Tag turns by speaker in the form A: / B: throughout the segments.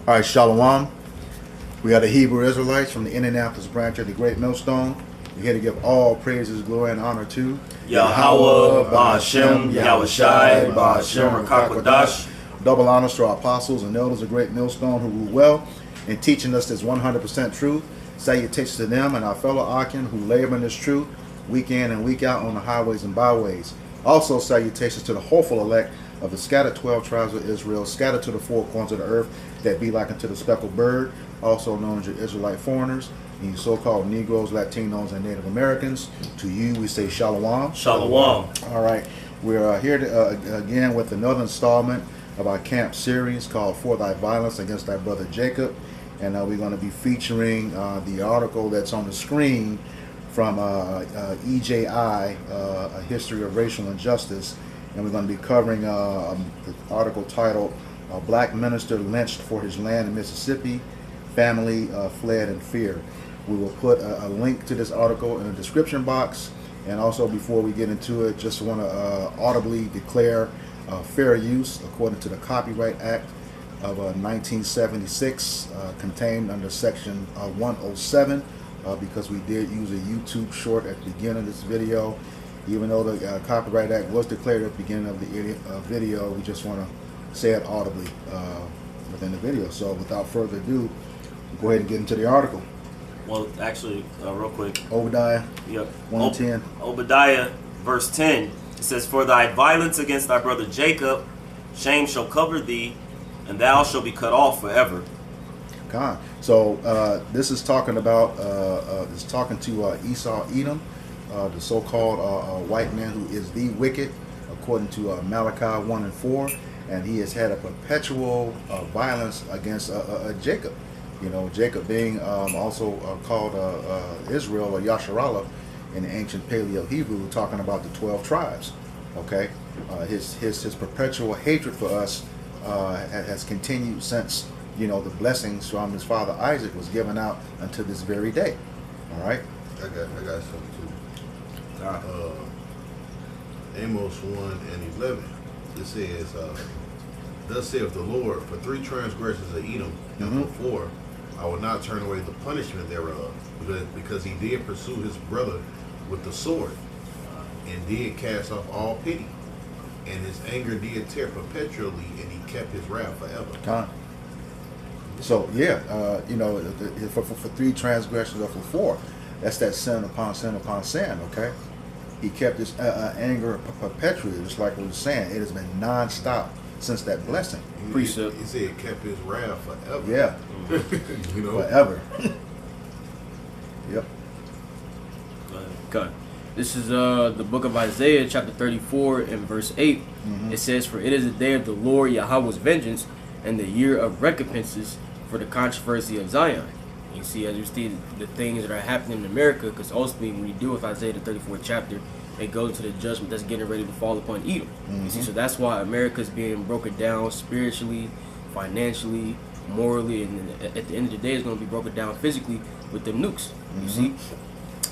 A: All right, Shalom. We are the Hebrew Israelites from the Indianapolis branch of the Great Millstone. We're here to give all praises, glory, and honor to
B: Yahweh, Ba'ashem, Yahushai, Ba'ashem, Rakakwadash.
A: Double honors to our apostles and elders of Great Millstone who rule well in teaching us this 100% truth. Salutations to them and our fellow Akin who labor in this truth week in and week out on the highways and byways. Also salutations to the hopeful elect of the scattered 12 tribes of Israel, scattered to the four corners of the earth, that be like unto the speckled bird, also known as your Israelite foreigners, and you so-called Negroes, Latinos, and Native Americans. To you, we say Shalom.
B: Shalom.
A: All right, we're here again with another installment of our camp series called For Thy Violence Against Thy Brother Jacob, and we're going to be featuring the article that's on the screen from EJI, A History of Racial Injustice, and we're going to be covering the article titled Black Minister Lynched for His Land in Mississippi, Family Fled in Fear. We will put a link to this article in the description box, and also before we get into it, just want to audibly declare fair use according to the Copyright Act of 1976, contained under section 107, because we did use a YouTube short at the beginning of this video. Even though the Copyright Act was declared at the beginning of the video, we just want to say it audibly within the video. So without further ado, we'll go ahead and get into the article.
B: Well, actually, real quick.
A: Obadiah,
B: Yep.
A: 110.
B: Obadiah, verse 10. It says, For thy violence against thy brother Jacob, shame shall cover thee, and thou shalt be cut off forever.
A: God. So this is talking about, it's talking to Esau Edom, the so-called white man who is the wicked, according to Malachi 1 and 4, and he has had a perpetual violence against Jacob. You know, Jacob being also called Israel or Yasharallah in the ancient Paleo Hebrew, talking about the 12 tribes. Okay, his perpetual hatred for us has continued since, you know, the blessings from his father Isaac was given out until this very day. All right.
C: I got something too. Amos 1 and 11. It says, Thus saith the Lord, for 3 transgressions of Edom, and for 4, I will not turn away the punishment thereof, because he did pursue his brother with the sword, and did cast off all pity, and his anger did tear perpetually, and he kept his wrath forever.
A: So yeah, you know, for 3 transgressions or for 4, that's that sin upon sin upon sin. Okay, he kept his anger perpetually, just like we were saying. It has been non-stop since that blessing.
C: Precept. He said he kept his wrath forever.
A: Yeah,
C: you know,
A: forever. Yep.
D: Okay. This is the book of Isaiah, chapter 34 and verse 8. It says, For it is the day of the Lord Yahweh's vengeance, and the year of recompenses for the controversy of Zion. You see, as you see the things that are happening in America, because ultimately when you deal with Isaiah the 34th chapter, it goes to the judgment that's getting ready to fall upon Edom. You see, so that's why America's being broken down spiritually, financially, morally, and at the end of the day, it's going to be broken down physically with them nukes. You see,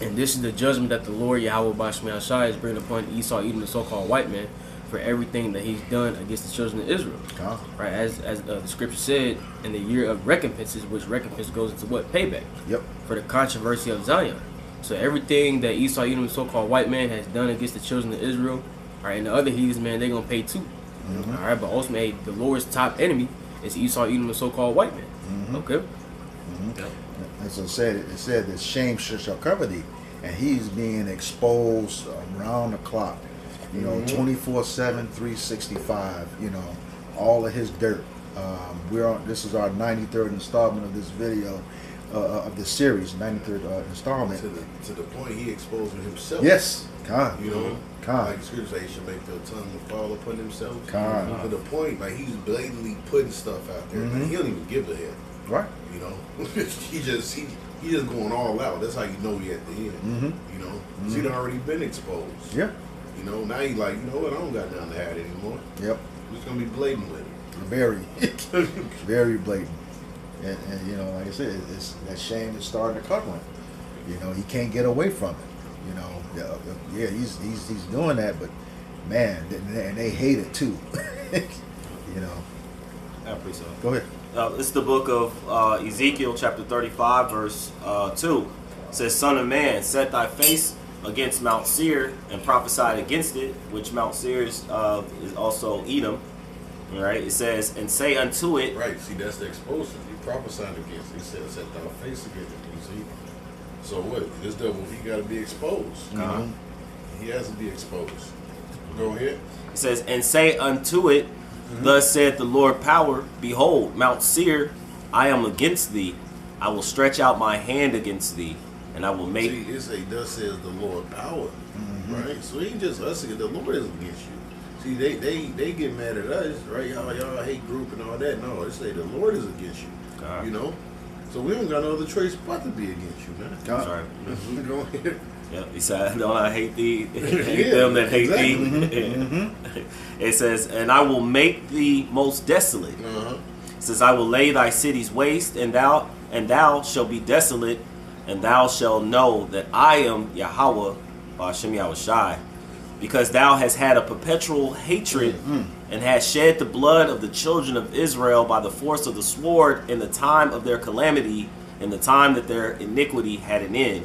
D: and this is the judgment that the Lord Yahweh Ba'ashem Yahushai is bringing upon Esau Edom, the so-called white man, for everything that he's done against the children of Israel. Right, as the scripture said, in the year of recompenses, which recompense goes into what? Payback.
A: Yep.
D: For the controversy of Zion. So everything that Esau Edom, the so-called white man, has done against the children of Israel, all right, and the other heathens, man, they're gonna pay too. All right, but ultimately, the Lord's top enemy is Esau Edom, the so-called white man. Okay.
A: Yep. As I said, it said that shame shall cover thee, and he's being exposed around the clock. You know, 24/7, 365. You know, all of his dirt. We're on. This is our 93rd installment of this video, of this series, 93rd installment.
C: To the point he exposing himself.
A: Yes, God.
C: You know,
A: God.
C: like scripture say, he should make their tongue fall upon themselves.
A: God.
C: To the point, like he's blatantly putting stuff out there. Like, he don't even give a hell.
A: Right.
C: You know, he just going all out. That's how you know he at the end. You know, 'cause he'd already been exposed.
A: Yeah.
C: You know, now he like, you know what? I don't got nothing to hide anymore.
A: Yep.
C: I'm just gonna be blatant with it.
A: Very, very blatant. And you know, like I said, it's that shame is starting to cover him. You know, he can't get away from it. You know, yeah, he's doing that, but man, and they hate it too. You know.
B: I appreciate it.
A: Go ahead.
B: It's the book of Ezekiel, chapter 35, verse 2. It says, "Son of man, set thy face against Mount Seir and prophesied against it," which Mount Seir is also Edom. All right. It says, "And say unto it."
C: Right. See, that's the exposure. He prophesied against it. He said, "Set thy face against it." You see. So what? This devil, he got to be exposed. He has to be exposed. Go ahead.
B: It says, "And say unto it, Thus saith the Lord power, behold, Mount Seir, I am against thee. I will stretch out my hand against thee, and I will make."
C: See, it say, "Thus says the Lord power." Right? So he ain't just us, the Lord is against you. See, they get mad at us, right? Y'all hate group and all that. No, they say the Lord is against you. You know? So we don't got no other choice but to be against you, man.
B: Sorry.
C: Go ahead.
B: Yep, he said, "Don't I hate thee? Hate them that hate thee." It says, "And I will make thee most desolate." It says, "I will lay thy cities waste, and thou shalt be desolate, and thou shalt know that I am Yahweh, Hashem Yahushai, because thou hast had a perpetual hatred, and hast shed the blood of the children of Israel by the force of the sword in the time of their calamity, in the time that their iniquity had an end.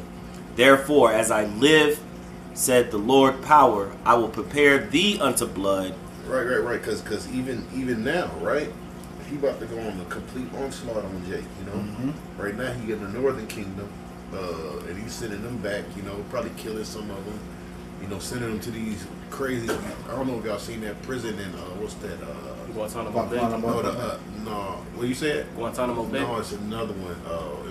B: Therefore, as I live, said the Lord power, I will prepare thee unto blood."
C: Right. Because even now, right? He about to go on the complete onslaught on Jake. You know, right now he in the Northern Kingdom, and he's sending them back. You know, probably killing some of them. You know, sending them to these crazy. I don't know if y'all seen that prison in what's that?
D: Guantanamo Bay.
C: No, what you said?
D: Guantanamo Bay.
C: No, it's another one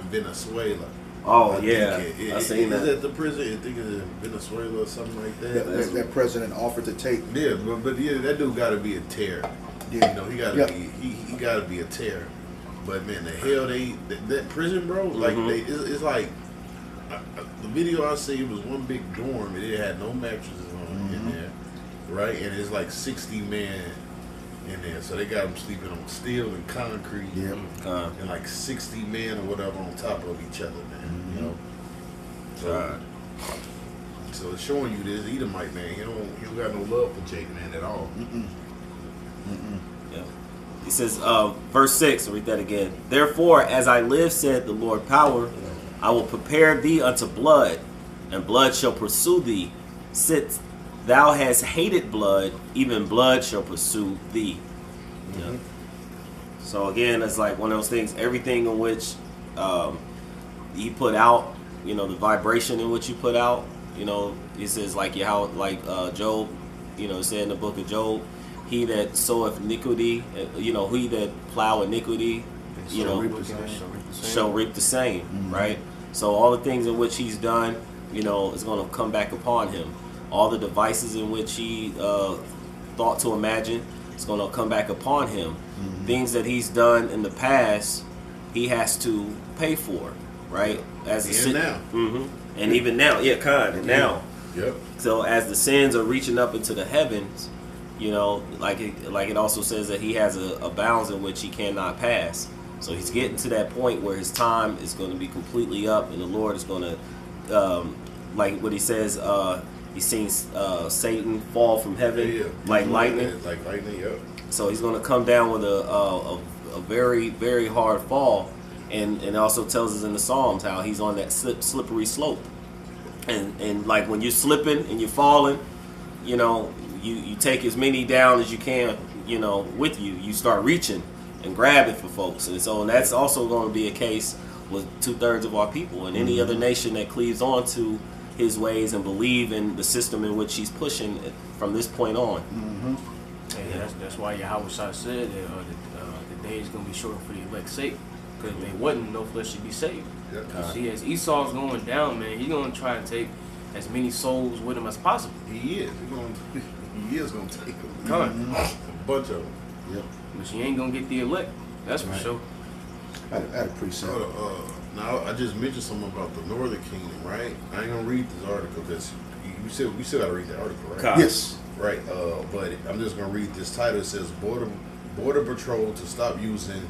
C: in Venezuela.
B: Oh,
C: I
B: yeah.
C: think
B: I seen that.
C: Is that the prison? I think it's in Venezuela or something like that.
A: That president offered to take.
C: Yeah, but yeah, that dude got to be a terror.
A: Yeah.
C: You know, he got to be. He got to be a terror. But man, the hell that prison, bro. Like it's like the video I see was one big dorm and it had no mattresses on in there, right? And it's like 60 men in there, so they got them sleeping on steel and concrete, and like 60 men or whatever on top of each other, man. You know, so it's showing you this Edomite man. He don't got no love for Jake, man, at all.
B: Yeah. He says, verse 6, I'll read that again. "Therefore, as I live, said the Lord power, I will prepare thee unto blood, and blood shall pursue thee. Since thou hast hated blood, even blood shall pursue thee." Yeah. So again, it's like one of those things, everything in which he put out, you know, the vibration in which you put out, you know, it says like Job, you know, said in the book of Job, "He that soweth iniquity, you know, he that plow iniquity, you know, shall reap the same," right? So all the things in which he's done, you know, is going to come back upon him. All the devices in which he thought to imagine, it's going to come back upon him. Things that he's done in the past, he has to pay for, right? And even now, now.
C: Yep.
B: So as the sins are reaching up into the heavens, you know, like it also says that he has a bounds in which he cannot pass. So he's getting to that point where his time is going to be completely up, and the Lord is going to, like what he says, he sees Satan fall from heaven like lightning.
C: Like lightning, yep.
B: So he's going to come down with a very, very hard fall, and it also tells us in the Psalms how he's on that slippery slope. And like when you're slipping and you're falling, you know, you take as many down as you can, you know, with you. You start reaching and grabbing for folks. And so that's also going to be a case with 2/3 of our people and any other nation that cleaves on to his ways and believe in the system in which he's pushing from this point on.
D: And that's why Yahweh said that the day is going to be short for the elect's sake, because if they wasn't, no flesh should be saved. See, as Esau's going down, man, he's going to try to take as many souls with him as possible.
C: He is. He is going to take a bunch of them.
A: Yep.
D: But she ain't going to get the elect. That's for sure.
A: I had a precept.
C: Now, I just mentioned something about the Northern Kingdom, right? I ain't going to read this article because we still got to read the article, right?
A: Yes.
C: Right. But I'm just going to read this title. It says, Border Patrol to stop using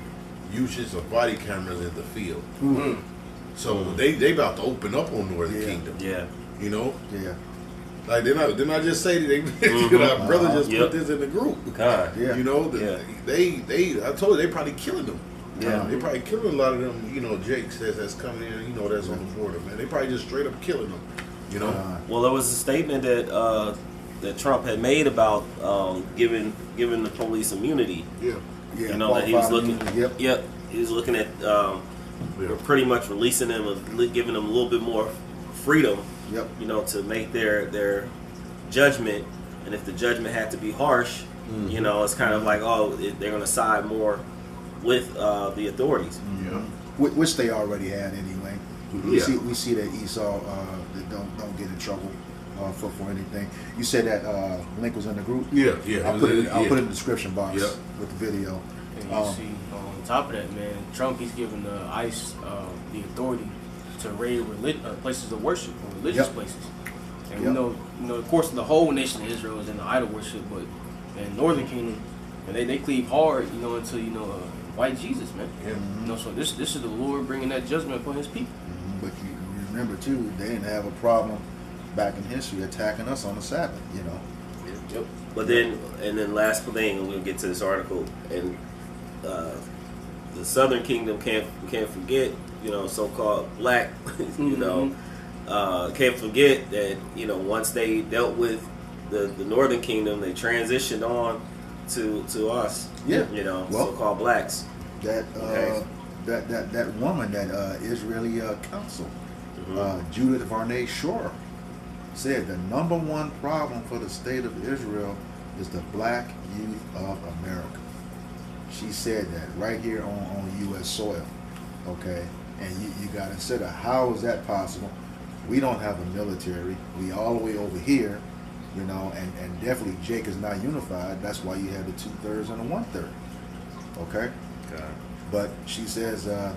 C: usage of body cameras in the field. So they about to open up on Northern Kingdom.
B: Yeah.
C: You know?
A: Yeah.
C: Like, didn't I just say that our brother just put this in the group?
B: God.
A: Yeah.
C: You know, I told you they probably killing them.
B: Yeah.
C: They probably killing a lot of them, Jakes that's coming in, that's on the border, man. They probably just straight up killing them,
B: Well, there was a statement that that Trump had made about giving the police immunity.
C: Yeah.
A: Yeah,
B: That he was looking.
A: qualified,
B: Yep. He was looking at pretty much releasing them, giving them a little bit more freedom.
A: Yep.
B: To make their judgment, and if the judgment had to be harsh, it's kind of like, they're going to side more with the authorities.
C: Yeah.
A: Which they already had anyway. We see that Esau that don't get in trouble for anything. You said that link was in the group.
C: Yeah.
A: I'll put it in the description box with the video.
D: And you see, on top of that, man, Trump, he's giving the ICE the authority to raid places of worship or religious places. And we know, of course, the whole nation of Israel is in the idol worship, but in Northern Kingdom, and they cleave hard, until white Jesus, man.
C: Yeah.
D: So this is the Lord bringing that judgment upon His people.
A: But you remember too, they didn't have a problem back in history attacking us on the Sabbath.
B: Yep. But then last thing, and we'll get to this article, and the Southern Kingdom can't forget, so-called black, can't forget that, once they dealt with the Northern Kingdom, they transitioned on to us, so-called blacks.
A: That woman, that Israeli council, Judith Varney Shore, said the number one problem for the state of Israel is the black youth of America. She said that right here on U.S. soil, okay? And you got to consider, how is that possible? We don't have a military. We all the way over here, and definitely Jake is not unified. That's why you have the 2/3 and the 1/3, okay? But she says the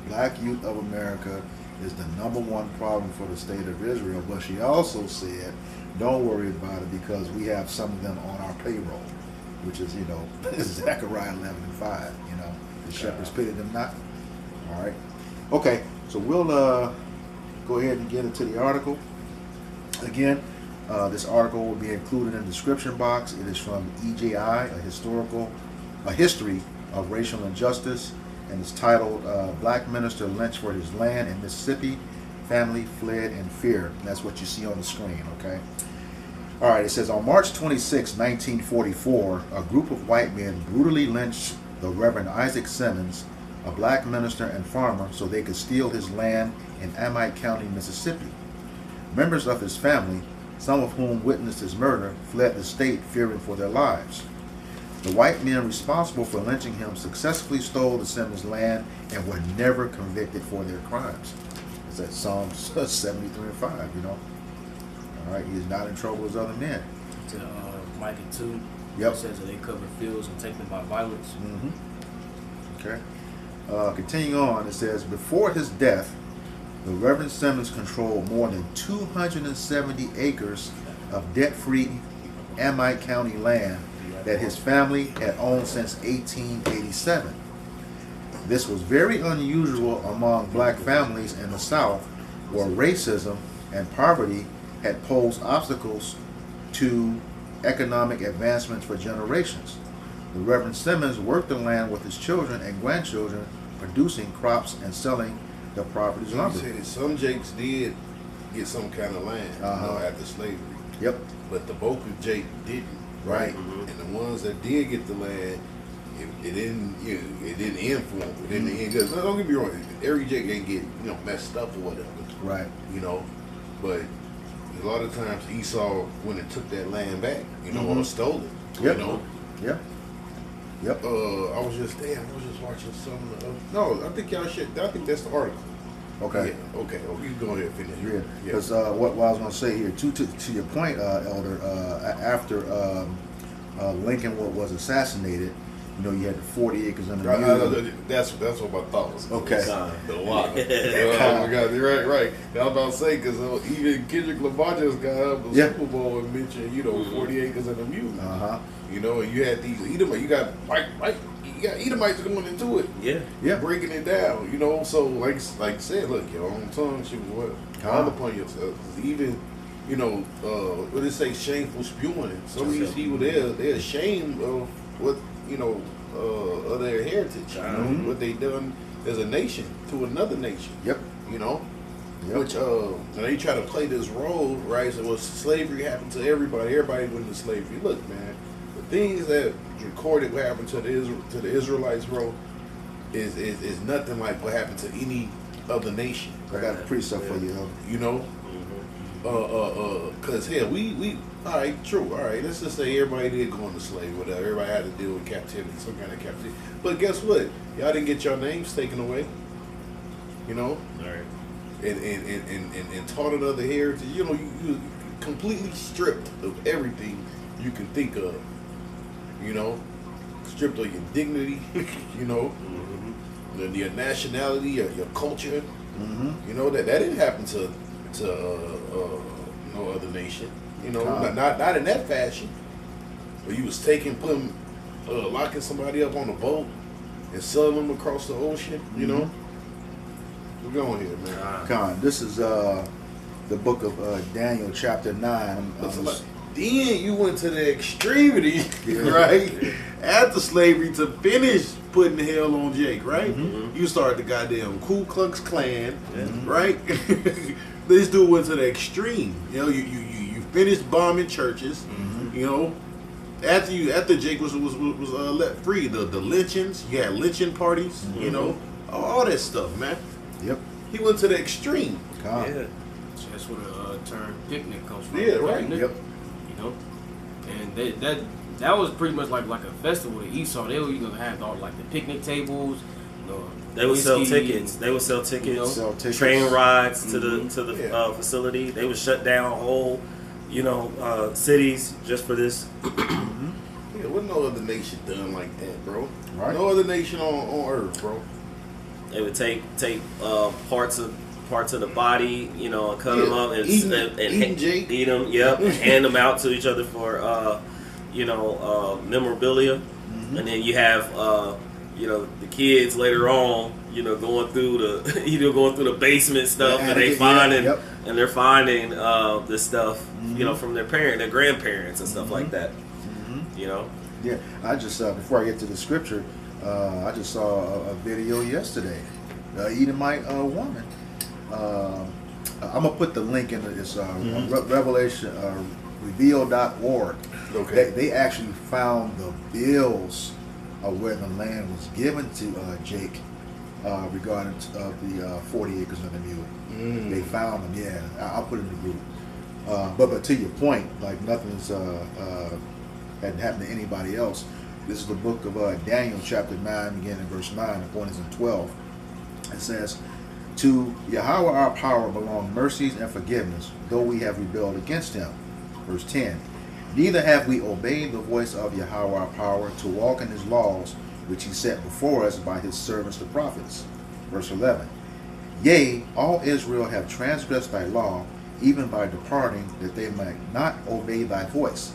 A: black youth of America is the number one problem for the state of Israel. But she also said, don't worry about it because we have some of them on our payroll, which is, Zechariah 11:5, the shepherds pitied them not. All right. Okay, so we'll go ahead and get into the article. Again, this article will be included in the description box. It is from EJI, a history of racial injustice, and it's titled Black Minister Lynched for His Land in Mississippi, Family Fled in Fear. That's what you see on the screen, okay? All right, it says, on March 26, 1944, a group of white men brutally lynched the Reverend Isaac Simmons, a black minister and farmer, so they could steal his land in Amite County, Mississippi. Members of his family, some of whom witnessed his murder, fled the state fearing for their lives. The white men responsible for lynching him successfully stole the Simmons land and were never convicted for their crimes. It's at Psalms 73:5, All right, he is not in trouble as other men.
D: To Micah 2,
A: Yep.
D: it says that they cover fields and take them by violence.
A: Okay. Continuing on, it says, before his death, the Reverend Simmons controlled more than 270 acres of debt-free Amite County land that his family had owned since 1887. This was very unusual among black families in the South, where racism and poverty had posed obstacles to economic advancements for generations. The Reverend Simmons worked the land with his children and grandchildren, producing crops and selling the property's lumber.
C: Some Jakes did get some kind of land after slavery.
A: Yep.
C: But the bulk of Jake didn't.
A: Right.
C: And the ones that did get the land, it didn't end for them. It didn't end. Cause don't get me wrong, every Jake ain't get messed up or whatever.
A: Right.
C: But a lot of times Esau went and took that land back, or stole it.
A: Yep. Yep. Yep.
C: I was just watching some. No, I think y'all should. I think that's the article.
A: Okay.
C: Yeah, okay. Oh, you can go ahead and finish.
A: Yeah. Because what I was going to say here, to your point, Elder, after Lincoln was assassinated, you had the 40 acres in the mule.
C: That's what my thought was.
A: Okay.
C: The lot. Oh my God, you're right. I was about to say because even Kendrick Lamar just got up the Super Bowl and mentioned 40 acres in the mule. And you had these Edomites. You got you got Edomites going into it.
B: Yeah.
C: Breaking it down. So like I said, look, your own tongue should be what call upon yourself. Even what they say, shameful spewing. Some of these people they're ashamed of what of their heritage. You know what they done as a nation to another nation.
A: Yep.
C: You know,
A: Yep.
C: which they try to play this role, right? So well, slavery happened to everybody. Everybody went into slavery. Look, man, the things that recorded what happened to the Israelites, bro, is nothing like what happened to any other nation.
A: I got a precept for you.
C: You know, cause hell, we all right, true, all right. Let's just say everybody did go into slavery, whatever. Everybody had to deal with captivity, some kind of captivity. But guess what? Y'all didn't get your names taken away. You know,
B: All right.
C: and taught another heritage. You know, you completely stripped of everything you can think of. You know, stripped of your dignity. You know, your nationality, your culture. You know that didn't happen to no other nation. You know, not in that fashion. Where you was locking somebody up on a boat and selling them across the ocean. You know. We're going here, man.
A: Con, this is the book of Daniel, chapter 9.
C: Then you went to the extremity, right? After slavery to finish putting hell on Jake, right? You started the goddamn Ku Klux Klan, right? This dude went to the extreme. You know, you finished bombing churches. You know, after Jake was let free, the lynchings, you had lynching parties. You know, all that stuff, man.
A: Yep.
C: He went to the extreme.
A: Con.
B: Yeah.
D: So that's where the term picnic comes from.
C: Yeah, right.
D: Picnic,
A: Yep.
D: You know, and that was pretty much like a festival to Esau. They were gonna have all like the picnic tables. You know,
B: They would sell
D: whiskey,
B: tickets. They would sell tickets.
D: You know,
A: Sell tickets.
B: Train rides to the
C: Yeah.
B: facility. They would shut down whole, cities just for this.
C: Yeah, what no other nation done like that, bro?
A: Right.
C: No other nation on earth, bro.
B: They would take parts of the body, and cut them up and
C: eating Jake.
B: eat them. Yep, and hand them out to each other for memorabilia. And then you have the kids later on, going through the basement stuff, and they finding and they're finding this stuff, from their grandparents and stuff like that.
A: Yeah, I just before I get to the scripture, I just saw a video yesterday. Edomite woman. I'm gonna put the link in this Revelation reveal.org.
C: Okay.
A: They actually found the bills of where the land was given to Jake regarding the 40 acres of the mule. They found them. Yeah, I'll put it in the group. But to your point, like nothing's hadn't happened to anybody else. This is the book of Daniel, chapter 9, beginning in verse 9, and points in 12. It says, "To Yahweh our power belong mercies and forgiveness, though we have rebelled against him." Verse 10, "Neither have we obeyed the voice of Yahweh our power to walk in his laws, which he set before us by his servants the prophets." Verse 11, "Yea, all Israel have transgressed thy law, even by departing, that they might not obey thy voice.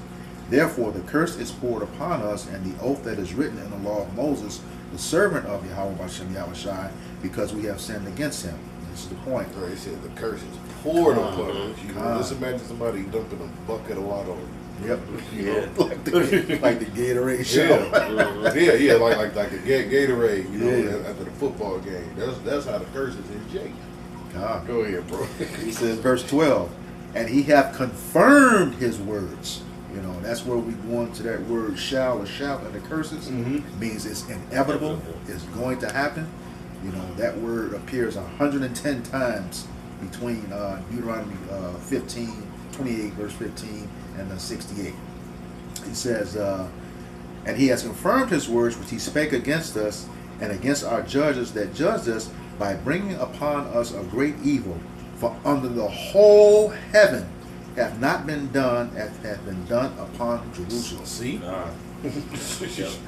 A: Therefore the curse is poured upon us, and the oath that is written in the law of Moses, the servant of Yahweh Bashem Yahushai, because we have sinned against him." This is the point.
C: Right, he said the curse is poured upon us. Just imagine somebody dumping a bucket of water on you.
A: Yep.
B: Yeah.
A: like the Gatorade show.
C: Yeah, like a Gatorade, after the football game. That's how the curse is in Jake.
A: God.
C: Go ahead, bro.
A: He says, verse 12, "And he hath confirmed his words." That's where we go into that word shall or shout, and the curses means it's inevitable, it's going to happen. That word appears 110 times between Deuteronomy 28, verse 15, and 68. He says, "And he has confirmed his words which he spake against us and against our judges that judged us, by bringing upon us a great evil. For under the whole heaven hath not been done as hath been done upon Jerusalem."
C: See?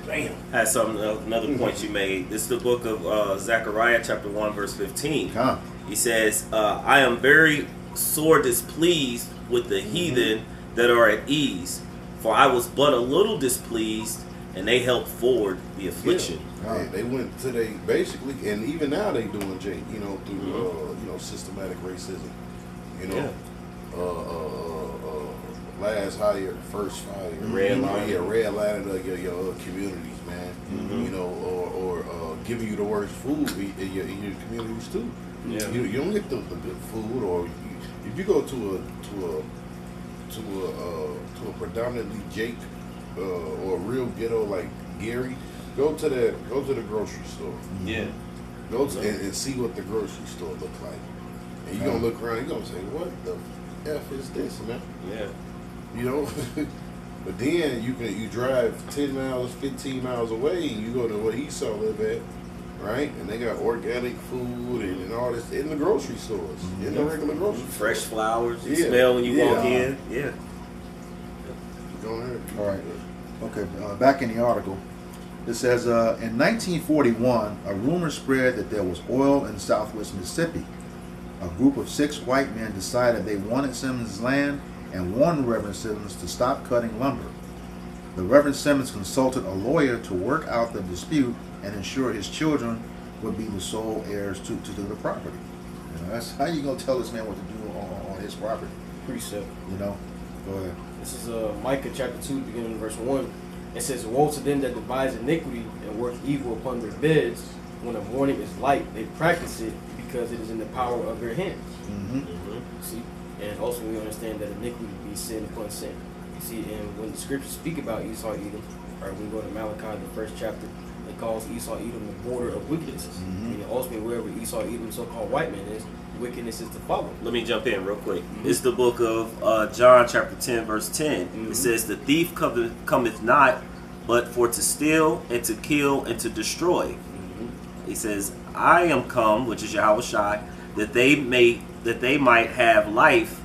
B: Damn. That's another point you made. This is the book of Zechariah, chapter 1, verse 15. He says, "I am very sore displeased with the heathen that are at ease, for I was but a little displeased, and they helped forward the affliction."
C: They went to basically, and even now they doing Jake, through systematic racism. Last hire, first fire.
B: Red line.
C: Yeah, red line of your communities, man. you know, or giving you the worst food in your communities too.
B: Yeah.
C: You don't get the good food, or if you go to a predominantly Jake or a real ghetto like Gary, go to the grocery store.
B: Yeah.
C: Go to and see what the grocery store look like, and you're gonna look around. You're gonna say, "What the f is this, man?"
B: Yeah.
C: You know. But then you drive 10 miles, 15 miles away, and you go to where Esau live at, right? And they got organic food and all this in the grocery stores, in the regular grocery stores.
B: Fresh flowers. You
C: Yeah.
B: smell when you
C: Yeah.
B: walk in. Yeah.
C: Go ahead.
A: All right. Okay, back in the article, it says, in 1941, a rumor spread that there was oil in southwest Mississippi. A group of 6 white men decided they wanted Simmons' land and warned Reverend Simmons to stop cutting lumber. The Reverend Simmons consulted a lawyer to work out the dispute and ensure his children would be the sole heirs to the property. You know, that's how you gonna tell this man what to do on his property.
D: Precept.
A: You know, go ahead.
D: This is Micah chapter 2, beginning in verse 1. It says, "Woe to them that devise iniquity and work evil upon their beds. When the morning is light, they practice it because it is in the power of their hands." See? And also we understand that iniquity be sin upon sin. You see, and when the scriptures speak about Esau Edom, or when we go to Malachi, the first chapter, it calls Esau Edom the border of wickedness. And ultimately, wherever Esau Edom, so-called white man is, wickedness is to follow.
B: Let me jump in real quick. It's the book of John chapter 10, verse 10. It says, "The thief cometh not, but for to steal and to kill and to destroy." He says, "I am come," which is Yahweh Shai, that they might have life,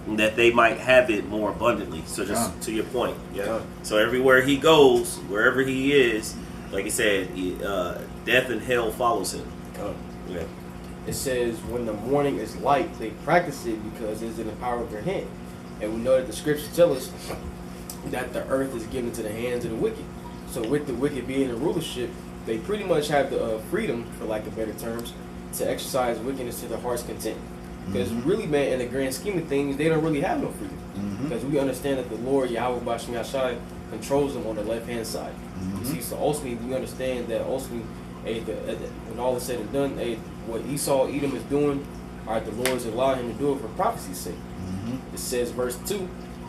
B: and that they might have it more abundantly. So just to your point, yeah. So everywhere he goes, wherever he is, like he said, death and hell follows him. Yeah.
D: It says, when the morning is light, they practice it because it is in the power of their hand. And we know that the scriptures tell us that the earth is given to the hands of the wicked. So with the wicked being in rulership, they pretty much have the freedom, for lack of better terms, to exercise wickedness to their heart's content. Because really, man, in the grand scheme of things, they don't really have no freedom. Because we understand that the Lord, Yahweh Bashim Yashai, controls them on the left-hand side. You see, so ultimately, we understand that ultimately, when all is said and done, what Esau, Edom is doing, the Lord has allowed him to do it for prophecy's sake. It says, verse 2,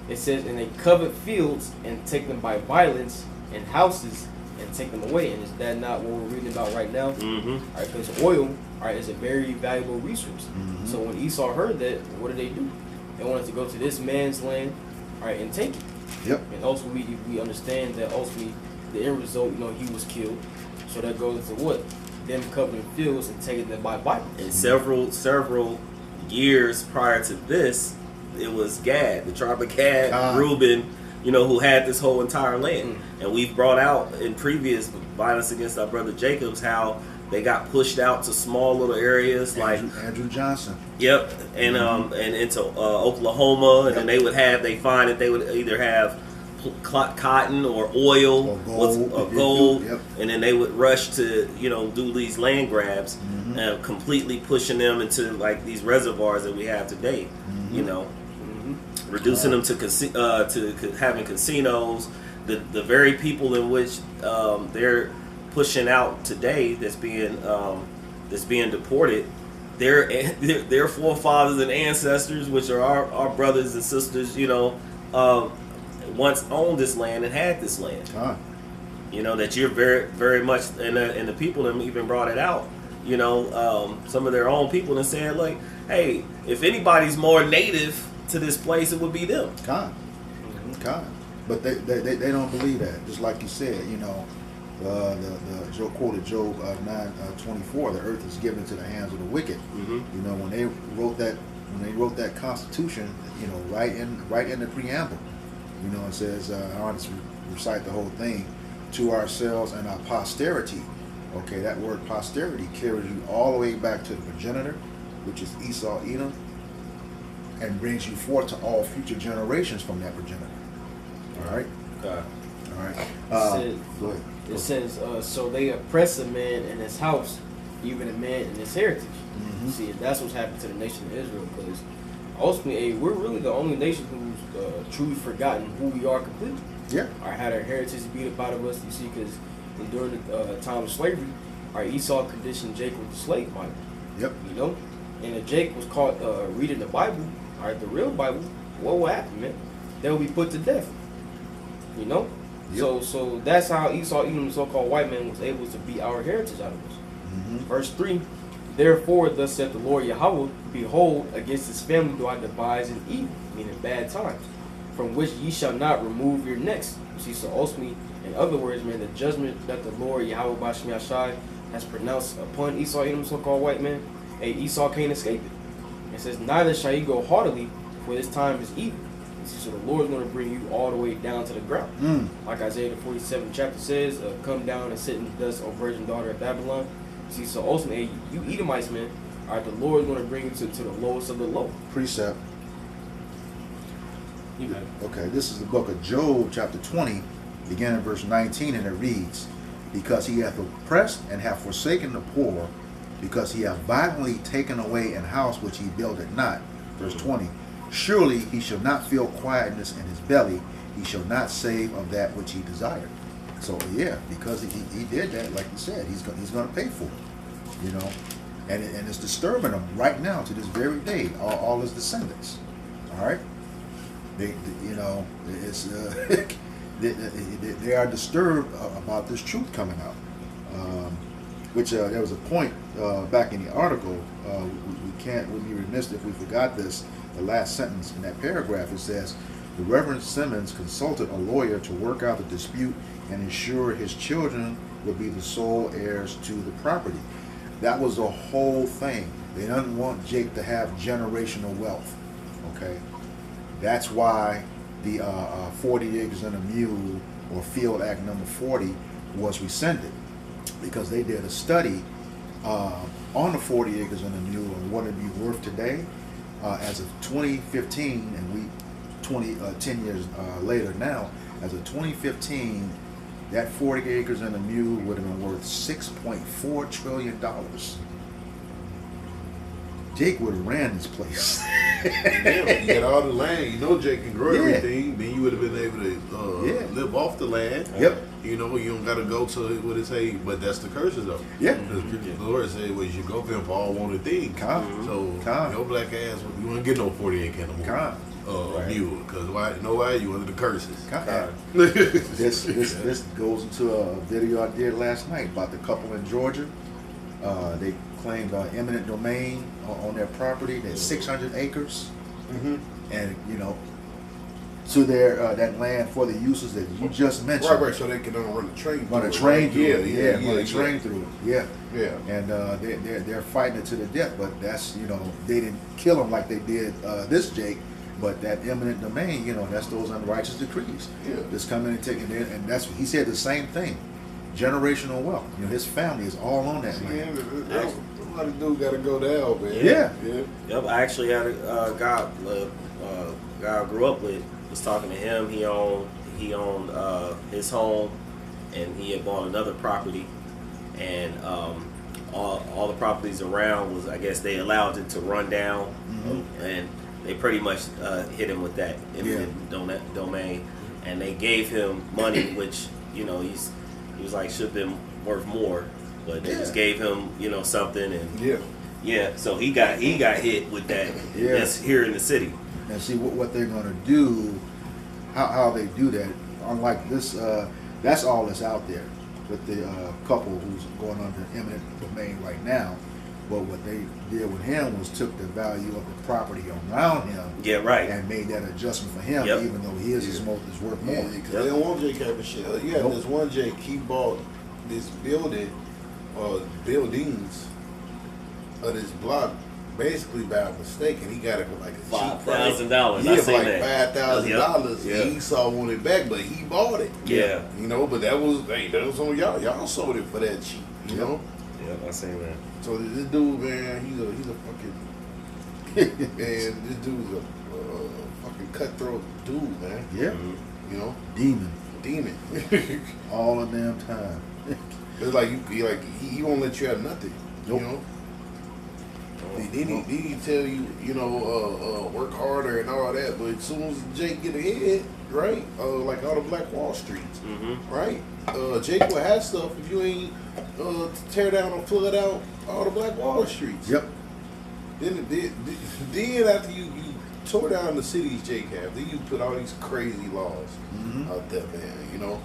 D: it says, "And they covet fields and take them by violence, and houses and take them away." And is that not what we're reading about right now? Because oil, is a very valuable resource. So when Esau heard that, what did they do? They wanted to go to this man's land, and take it.
A: Yep.
D: And ultimately, we understand that ultimately the end result, he was killed. So that goes into what? Them coveting fields and taking them by violence.
B: And several years prior to this, it was Gad, the tribe of Gad, Reuben, who had this whole entire land. And we've brought out in previous violence against our brother Jacob's how they got pushed out to small little areas like
A: Andrew Johnson.
B: Yep, and into Oklahoma, and then they find that they would either have cotton or oil or gold, and then they would rush to do these land grabs, and completely pushing them into like these reservoirs that we have today. Reducing them to having casinos. The very people in which they're pushing out today, that's being deported, their forefathers and ancestors, which are our brothers and sisters, once owned this land and had this land. That you're very, very much, and the people that even brought it out, some of their own people, and said, like, hey, if anybody's more native to this place, it would be them.
A: But they don't believe that. Just like you said, the Joe quoted Job 9:24. The earth is given to the hands of the wicked. When they wrote that Constitution, right in the preamble, it says, I'll just recite the whole thing: to ourselves and our posterity. Okay, that word posterity carries you all the way back to the progenitor, which is Esau, Edom, and brings you forth to all future generations from that progenitor. All right?
B: Okay.
A: All right. Go ahead.
D: It says, so they oppress a man in his house, even a man in his heritage. See, that's what's happened to the nation of Israel, because ultimately, we're really the only nation who's truly forgotten who we are completely.
A: Yeah.
D: Or had our heritage beat up out of us, you see, because And during the time of slavery, all right, Esau conditioned Jacob with the slave Bible.
A: Yep.
D: You know, and if Jake was caught reading the Bible, all right, the real Bible, what will happen, man? They will be put to death. You know.
A: Yep.
D: So that's how Esau, even the so-called white man, was able to beat our heritage out of us.
A: Mm-hmm.
D: Verse 3, therefore thus saith the Lord Yahweh, behold, against his family do I devise an evil, meaning bad times, from which ye shall not remove your necks. You see, so ultimately, in other words, man, the judgment that the Lord Yahweh Bashim Yashai has pronounced upon Esau, even the so-called white man, hey, Esau can't escape it. It says, neither shall ye go heartily, for this time is evil. So the Lord is going to bring you all the way down to the ground. Like Isaiah the 47th chapter says, come down and sit in the dust, O virgin daughter of Babylon. See, so ultimately, you Edomites, man, all right, the Lord is going to bring you to the lowest of the low.
A: Precept.
D: You got it.
A: Okay, this is the book of Job, chapter 20, beginning verse 19, and it reads, because he hath oppressed and hath forsaken the poor, because he hath violently taken away an house which he builded not. Verse 20, surely he shall not feel quietness in his belly, he shall not save of that which he desired. So yeah, because he did that, like you said, he's going to pay for it, you know, and it's disturbing him right now to this very day. All his descendants, all right, they you know, it's they are disturbed about this truth coming out. Which there was a point back in the article. We'd be remiss if we forgot this. The last sentence in that paragraph, it says, the Reverend Simmons consulted a lawyer to work out the dispute and ensure his children would be the sole heirs to the property. That was the whole thing. They didn't want Jake to have generational wealth. Okay, that's why the 40 acres and a mule, or Field Act number 40, was rescinded, because they did a study on the 40 acres and a mule and what it'd be worth today. As of 2015, and 10 years later now, as of 2015, that 40 acres and a mule would have been worth $6.4 trillion. Jake would have ran this place.
C: Yeah, you got all the land. You know Jake can grow
A: Yeah.
C: everything. Then you would have been able to live off the land.
A: Yep.
C: You know, you don't got to go to what it say, but that's the curses though.
A: Yeah.
C: The Lord said, well, you should go there for all wanted things. So, your black ass, you wouldn't get no 40 acre animal.
A: Right.
C: Mule, because why? You know why? You under the curses.
A: This goes into a video I did last night about the couple in Georgia. They claimed eminent domain on their property. There's 600 acres, and you know, to their that land for the uses that you just mentioned.
C: Right. So they can run a train.
A: Run a train through it. Run a train
C: through
A: it. Yeah. And they're fighting it to the death. But that's, you know, they didn't kill him like they did this Jake. But that eminent domain, you know, that's those unrighteous decrees. Just coming and taking it, and that's he said the same thing. Generational wealth. You know, his family is all on that land.
C: A lot of dudes got to go down, man.
A: Yeah.
B: Yep. I actually had a guy I grew up with. Was talking to him. He owned his home, and he had bought another property, and all the properties around was, I guess they allowed it to run down, and they pretty much hit him with that eminent domain, and they gave him money, which, you know, he was like should have been worth more, but they just gave him, you know, something, and so he got hit with that. That's here in the city.
A: And see what they're going to do, how they do that. Unlike this, that's all that's out there with the couple who's going under eminent domain right now. But what they did with him was took the value of the property around him, and made that adjustment for him, even though his is worth more.
C: Because they don't want Jake having shit. This one Jake, he bought this building, buildings of this block, basically by mistake, and he got it for like a
B: $5,000.
C: Yeah, for like $5,000. And Esau wanted it back, but he bought it.
B: Yeah.
C: You know, but that was on y'all. Y'all sold it for that cheap. You know.
B: Yep, I seen that.
C: So this dude, man, he's a fucking man. This dude's a fucking cutthroat dude, man.
A: Yeah.
C: You know, demon.
A: All the damn time.
C: It's like he won't let you have nothing.
A: Nope.
C: You know. Then he tell you, work harder and all that. But as soon as Jake get ahead, right? Like all the Black Wall Streets, right? Jake will have stuff if you ain't tear down or flood out all the Black Wall Streets.
A: Yep.
C: Then after you tore down the cities Jake have, then you put all these crazy laws out there, man.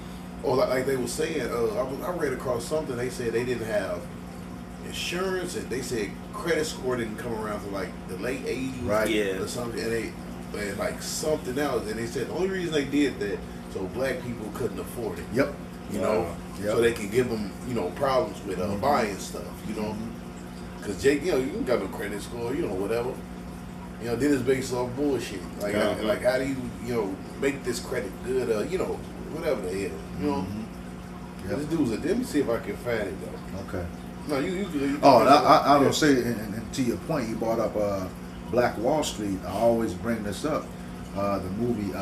C: Or like they were saying, I read across something. They said they didn't have insurance, and they said credit score didn't come around to like the late 80s,
A: Right.
B: Yeah.
C: or something, and like something else. And they said the only reason they did that so black people couldn't afford it.
A: Yep.
B: Wow.
C: So they can give them problems with buying stuff, because Jake, you got no credit score, whatever. Then it's based off bullshit. Like, like how do you make this credit good? Whatever the hell,
A: Yep.
C: This dude's let me see if I can find it though.
A: Okay.
C: No, you
A: Oh, and I don't say, and to your point, you brought up Black Wall Street. I always bring this up. The movie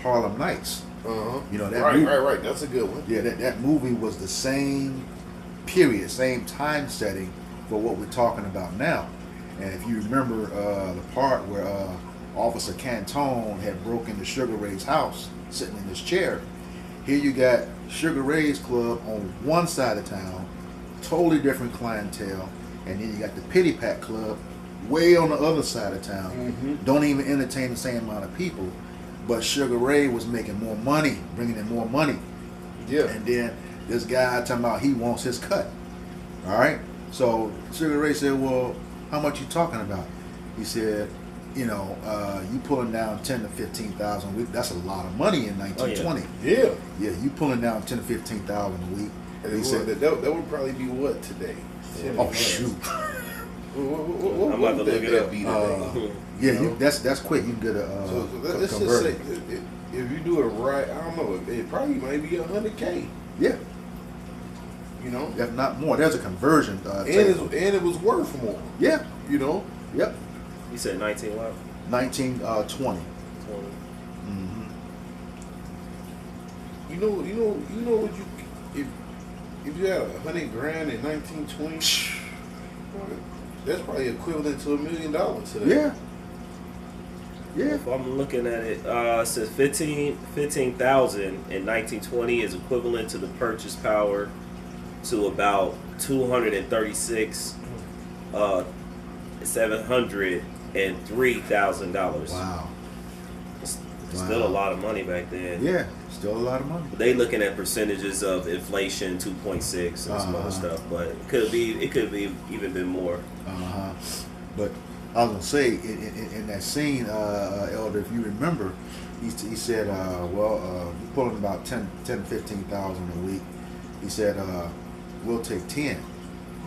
A: Harlem Nights. That
C: right,
A: movie,
C: right. That's a good one.
A: Yeah, that movie was the same period, same time setting for what we're talking about now. And if you remember the part where Officer Cantone had broken into Sugar Ray's house, sitting in his chair, here you got Sugar Ray's club on one side of town, totally different clientele, and then you got the Pity Pat Club way on the other side of town. Don't even entertain the same amount of people, but Sugar Ray was making more money, bringing in more money.
C: Yeah.
A: And then this guy talking about he wants his cut. All right. So Sugar Ray said, "Well, how much you talking about?" He said, you pulling down 10 to 15,000 a week. That's a lot of money in 1920.
C: Yeah.
A: Yeah, you pulling down 10 to 15,000 a week.
C: And
A: He said,
C: that would probably be what today?
A: "Oh shoot."
C: What
B: I'm about to look it up.
C: be today?
A: Yeah, that's quick. You can get a
C: So let's just say,
A: converter.
C: if you do it right, I don't know, it probably might be $100K.
A: Yeah, if not more. There's a conversion.
C: And it was worth more.
A: Yeah. Yep.
B: You said 19 what?
A: 1920.
B: 20.
C: You know what if you had $100,000 in 1920, that's probably equivalent to $1 million today.
A: Yeah. Yeah.
B: If I'm looking at it, it says 15,000 in 1920 is equivalent to the purchase power to about 236 $703,000.
A: Wow.
B: Still a lot of money back then.
A: Yeah. Still a lot of money.
B: They looking at percentages of inflation 2.6 and some other stuff, but it could be even been more.
A: But I was gonna say in that scene, Elder, if you remember, he said, you're pulling about 10 15,000 a week. He said, we'll take 10.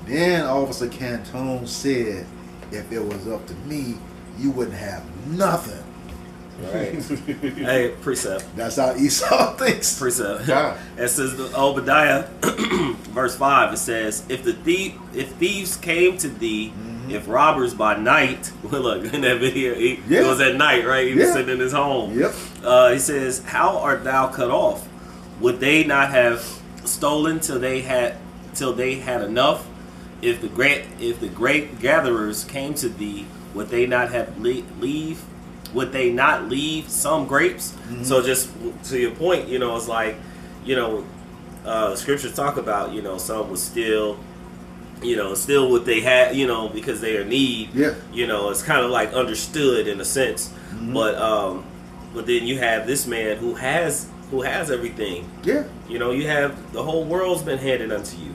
A: Then Officer Cantone said, if it was up to me, you wouldn't have nothing.
B: Right. Hey, precept.
A: That's how Esau thinks.
B: Precept.
A: Yeah.
B: It says the Obadiah, verse 5. It says, if thieves came to thee, if robbers by night. Well, look in that video, it was at night, right? He was sitting in his home.
A: Yep.
B: He says, how art thou cut off? Would they not have stolen till they had enough? If the great gatherers came to thee, would they not have leave? Would they not leave some grapes? So just to your point, it's like, scriptures talk about, some would steal, steal what they had, because they are in need.
A: Yeah.
B: It's kind of like understood in a sense, but then you have this man who has everything.
A: Yeah.
B: You have the whole world's been handed unto you,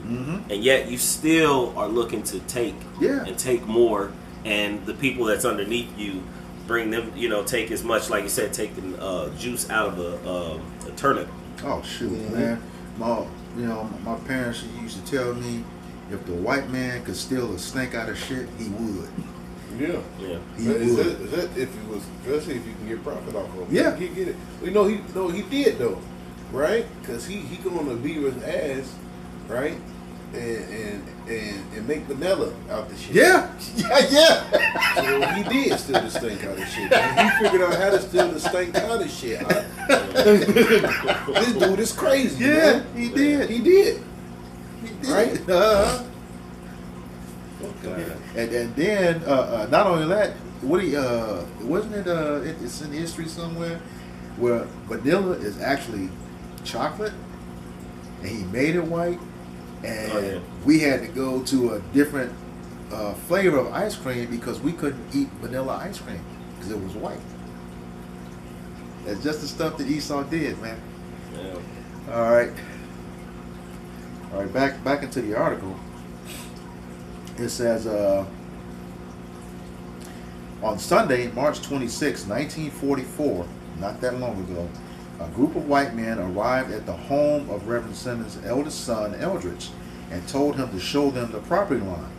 B: and yet you still are looking to take and take more, and the people that's underneath you, bring them, take as much, like you said, take the juice out of a turnip.
A: Oh shoot, man! My parents used to tell me, if the white man could steal a snake out of shit, he would.
C: Yeah.
A: He would.
C: Is that if it was, especially if you can get profit off of it?
A: Yeah.
C: He get it. He did though, right? Because he going to beat his ass, right? And make vanilla out the shit.
A: Yeah.
C: So he did steal the stink out of shit. Man. He figured out how to steal the stink out of shit. This dude is crazy.
A: Yeah,
C: man.
A: he did.
C: He did. Right?
A: Okay. And then not only that, what he wasn't it? It's in history somewhere where vanilla is actually chocolate, and he made it white, and we had to go to a different flavor of ice cream because we couldn't eat vanilla ice cream because it was white. That's just the stuff that Esau did, man.
B: Yeah.
A: All right. Back into the article. It says, on Sunday, March 26, 1944, not that long ago, a group of white men arrived at the home of Reverend Simmons' eldest son, Eldridge, and told him to show them the property line.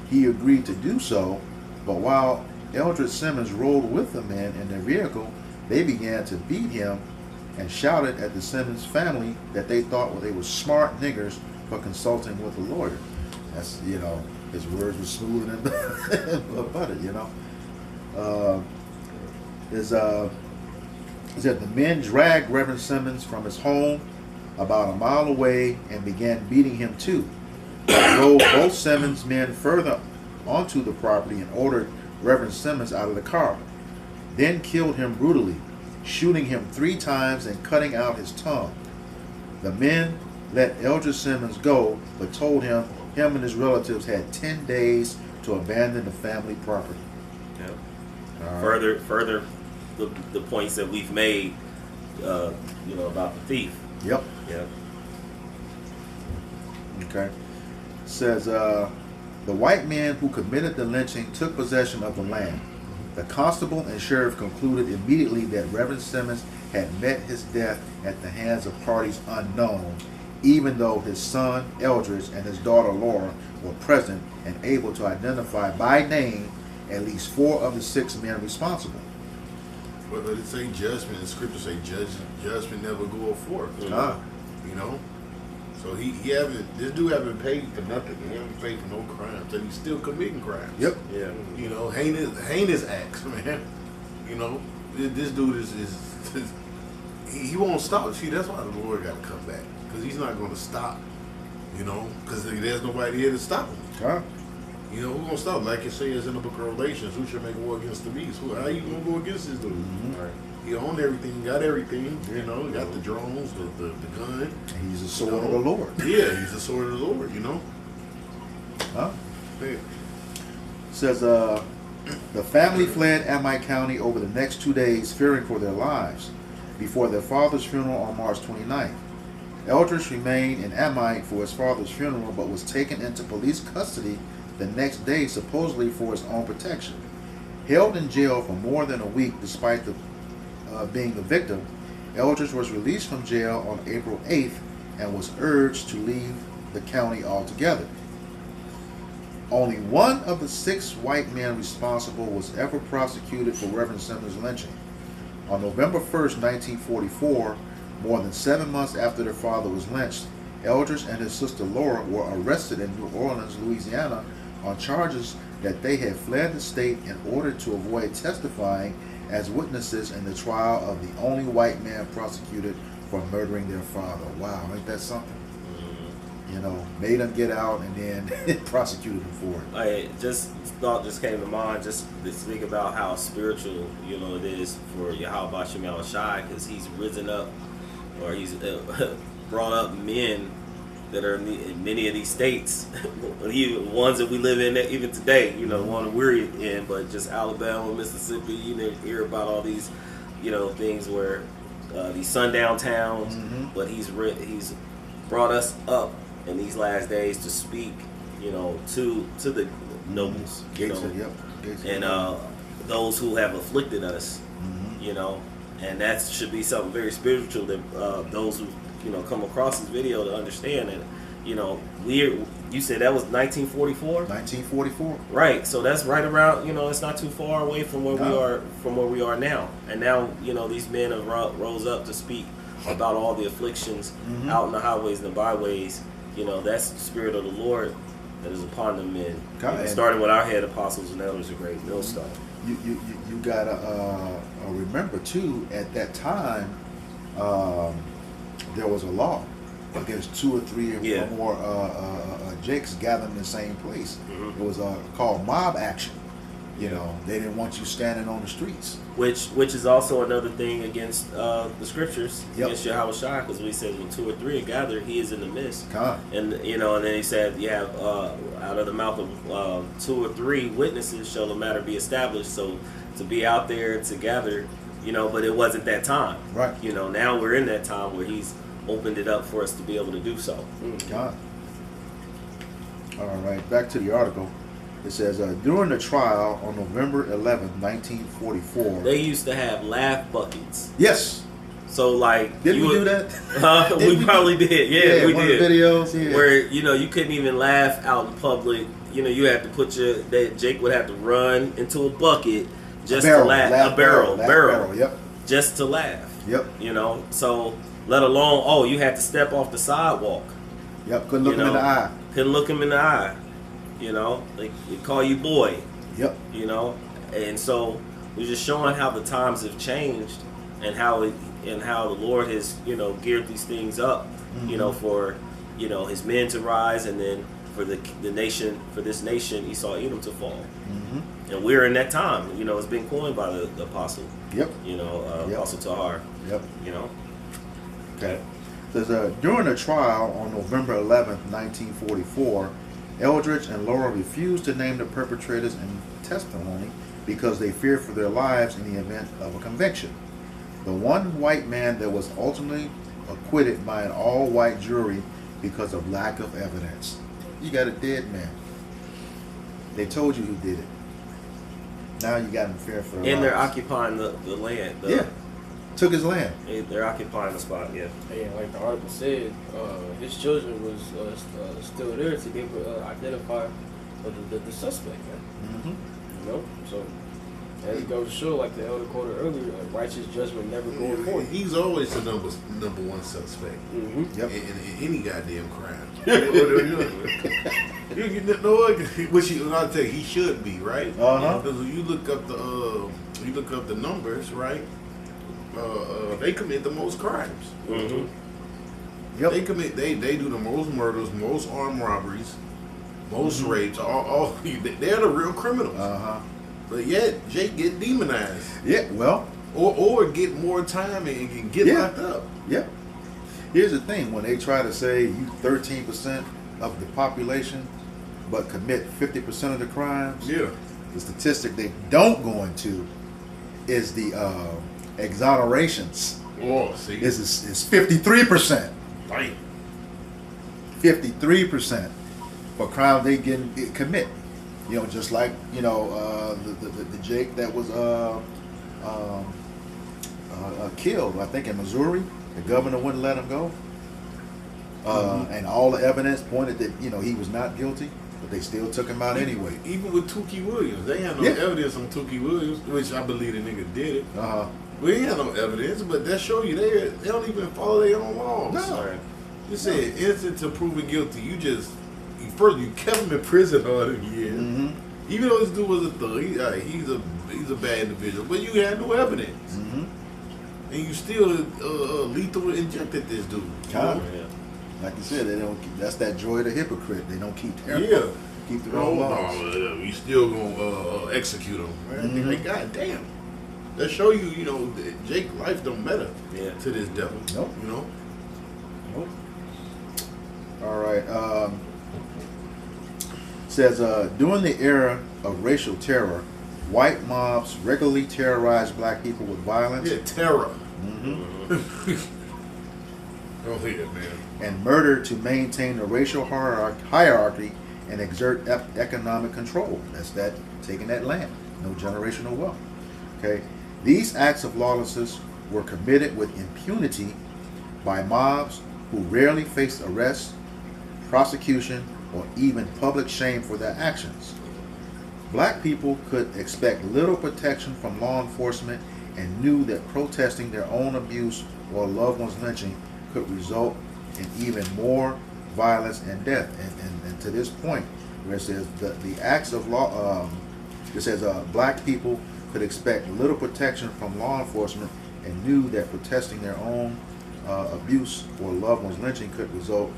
A: He agreed to do so, but while Eldridge Simmons rode with the men in their vehicle, they began to beat him and shouted at the Simmons family that they thought they were smart niggers for consulting with a lawyer. That's, his words were smoother than butter, It said the men dragged Reverend Simmons from his home about a mile away and began beating him too. They drove both Simmons men further onto the property and ordered Reverend Simmons out of the car. Then killed him brutally, shooting him 3 times and cutting out his tongue. The men let Eldridge Simmons go, but told him and his relatives had 10 days to abandon the family property.
B: Yeah. Further, the points that we've made, about the thief.
A: Yep.
B: Yeah.
A: Okay. It says the white men who committed the lynching took possession of the land. The constable and sheriff concluded immediately that Reverend Simmons had met his death at the hands of parties unknown, even though his son Eldridge and his daughter Laura were present and able to identify by name at least 4 of the 6 men responsible.
C: But it say judgment, the scripture say judgment never go forth. So this dude haven't paid for nothing. He haven't paid for no crimes, and he's still committing crimes.
A: Yep.
B: Yeah.
C: Heinous acts, man. This dude is he won't stop. See, that's why the Lord got to come back, because he's not going to stop. Because there's nobody here to stop him.
A: Huh?
C: Who's going to stop? Like it says in the book of Revelations, who shall make war against the beast? How you going to go against this dude?
A: Mm-hmm.
C: Right. He owned everything, he got everything, he got the drones, the gun.
A: And he's the sword of the Lord.
C: Yeah, he's the sword of the Lord,
A: Huh?
C: Yeah.
A: It says the family fled Amite County over the next 2 days, fearing for their lives, before their father's funeral on March 29th. Eldridge remained in Amite for his father's funeral, but was taken into police custody the next day, supposedly for his own protection. Held in jail for more than a week despite being the victim, Eldridge was released from jail on April 8th and was urged to leave the county altogether. Only one of the 6 white men responsible was ever prosecuted for Reverend Simmons' lynching. On November 1st, 1944, more than 7 months after their father was lynched, Eldridge and his sister Laura were arrested in New Orleans, Louisiana, on charges that they had fled the state in order to avoid testifying as witnesses in the trial of the only white man prosecuted for murdering their father. Wow, ain't that something? Made them get out and then prosecuted them for it.
B: Thought just came to mind just to speak about how spiritual, it is for Yahweh Shem Shai, because he's risen up, or he's brought up men that are in many of these states, ones that we live in even today, one that we're in, but just Alabama, Mississippi, you hear about all these, things where these sundown towns, but he's brought us up in these last days to speak, to the nobles, and those who have afflicted us, and that should be something very spiritual that those who come across this video to understand it. You said that was 1944?
A: 1944.
B: Right. So that's right around, it's not too far away from where we are now. And now, these men have rose up to speak about all the afflictions out in the highways and the byways. That's the spirit of the Lord that is upon the men. Starting with our head apostles and elders, a great millstone.
A: You gotta remember too, at that time, there was a law against 2 or 3 or more Jakes gathered in the same place.
B: Mm-hmm.
A: It was called mob action. You know, they didn't want you standing on the streets.
B: Which is also another thing against the scriptures,
A: Yep.
B: against Yahweh Shai, because we said when 2 or 3 are gathered, he is in the midst.
A: Con.
B: And and then he said, out of the mouth of 2 or 3 witnesses shall the matter be established. So to be out there together, but it wasn't that time.
A: Right.
B: Now we're in that time where he's opened it up for us to be able to do so.
A: God. All right, back to the article. It says, during the trial on November 11th, 1944.
B: They used to have laugh buckets.
A: Yes.
B: So like,
A: Did we do that?
B: we probably did. Yeah, we
A: one
B: did.
A: Of the videos. Yeah.
B: Where you couldn't even laugh out in public. You had to put Jake would have to run into a bucket just to laugh. A barrel.
A: Yep.
B: Just to laugh.
A: Yep.
B: So let alone you had to step off the sidewalk.
A: Yep. Couldn't look him in the eye.
B: Couldn't look him in the eye. They call you boy.
A: Yep.
B: And so we're just showing how the times have changed and how the Lord has geared these things up, for his men to rise, and then for the nation, for this nation Esau Edom to fall.
A: Mm-hmm.
B: And we're in that time. It's been coined by the apostle.
A: Yep.
B: Apostle Tahar.
A: Yep.
B: Okay.
A: It says, during the trial on November 11th, 1944, Eldridge and Laura refused to name the perpetrators in testimony because they feared for their lives in the event of a conviction. The one white man that was ultimately acquitted by an all-white jury because of lack of evidence. You got a dead man. They told you who did it. Now you got him feared for their lives.
B: And they're occupying the land.
A: Yeah. Took his land.
B: They're occupying the spot, yeah.
D: And like the article said, his children was still there to be able to identify the suspect, man.
A: Mm-hmm.
D: So as it goes to show, like the elder quoted earlier, righteous judgment never going forth.
C: He's always the number one suspect
A: Yep.
C: in any goddamn crime. Which I'll tell you, he should be, right? Because when you look up the numbers, right? They commit the most crimes.
B: Mm-hmm.
A: Yep.
C: They do the most murders, most armed robberies, most rapes. All they're the real criminals. But yet Jake get demonized.
A: Yeah. Well.
C: Or get more time and get locked up.
A: Yep. Here's the thing: when they try to say you 13% of the population, but commit 50% of the crimes, the statistic they don't go into is the exonerations.
C: Oh, see,
A: is 53%.
C: Damn.
A: 53% for crimes they commit. Just like the Jake that was killed, I think in Missouri. The governor wouldn't let him go, and all the evidence pointed that he was not guilty, but they still took him out anyway.
C: Even with Tukey Williams, they had no evidence on Tukey Williams, which I believe the nigga did it. We ain't had no evidence, but that show you they don't even follow their own laws.
A: No.
C: You said innocent to proven guilty. You kept him in prison all them years.
A: Mm-hmm.
C: Even though this dude was a thug, he's a bad individual, but you had no evidence.
A: Mm-hmm.
C: And you still lethal injected this dude.
A: Like you said, they don't. That's that joy of the hypocrite. They don't keep their keep their
C: No,
A: own laws.
C: we still gonna execute him. Man.
A: Mm-hmm.
C: Like, God damn. That show you, Jake life don't matter to this devil.
A: Nope. Nope. All right. Says during the era of racial terror, white mobs regularly terrorized black people with violence.
C: Yeah, terror.
A: Mm-hmm.
C: Go ahead, man.
A: And murder to maintain the racial hierarchy and exert economic control. That's that taking that land. No generational wealth. Okay. These acts of lawlessness were committed with impunity by mobs who rarely faced arrest, prosecution, or even public shame for their actions. Black people could expect little protection from law enforcement and knew that protesting their own abuse or loved one's lynching could result in even more violence and death. And to this point, where it says the acts of law, it says black people could expect little protection from law enforcement and knew that protesting their own abuse or loved one's lynching could result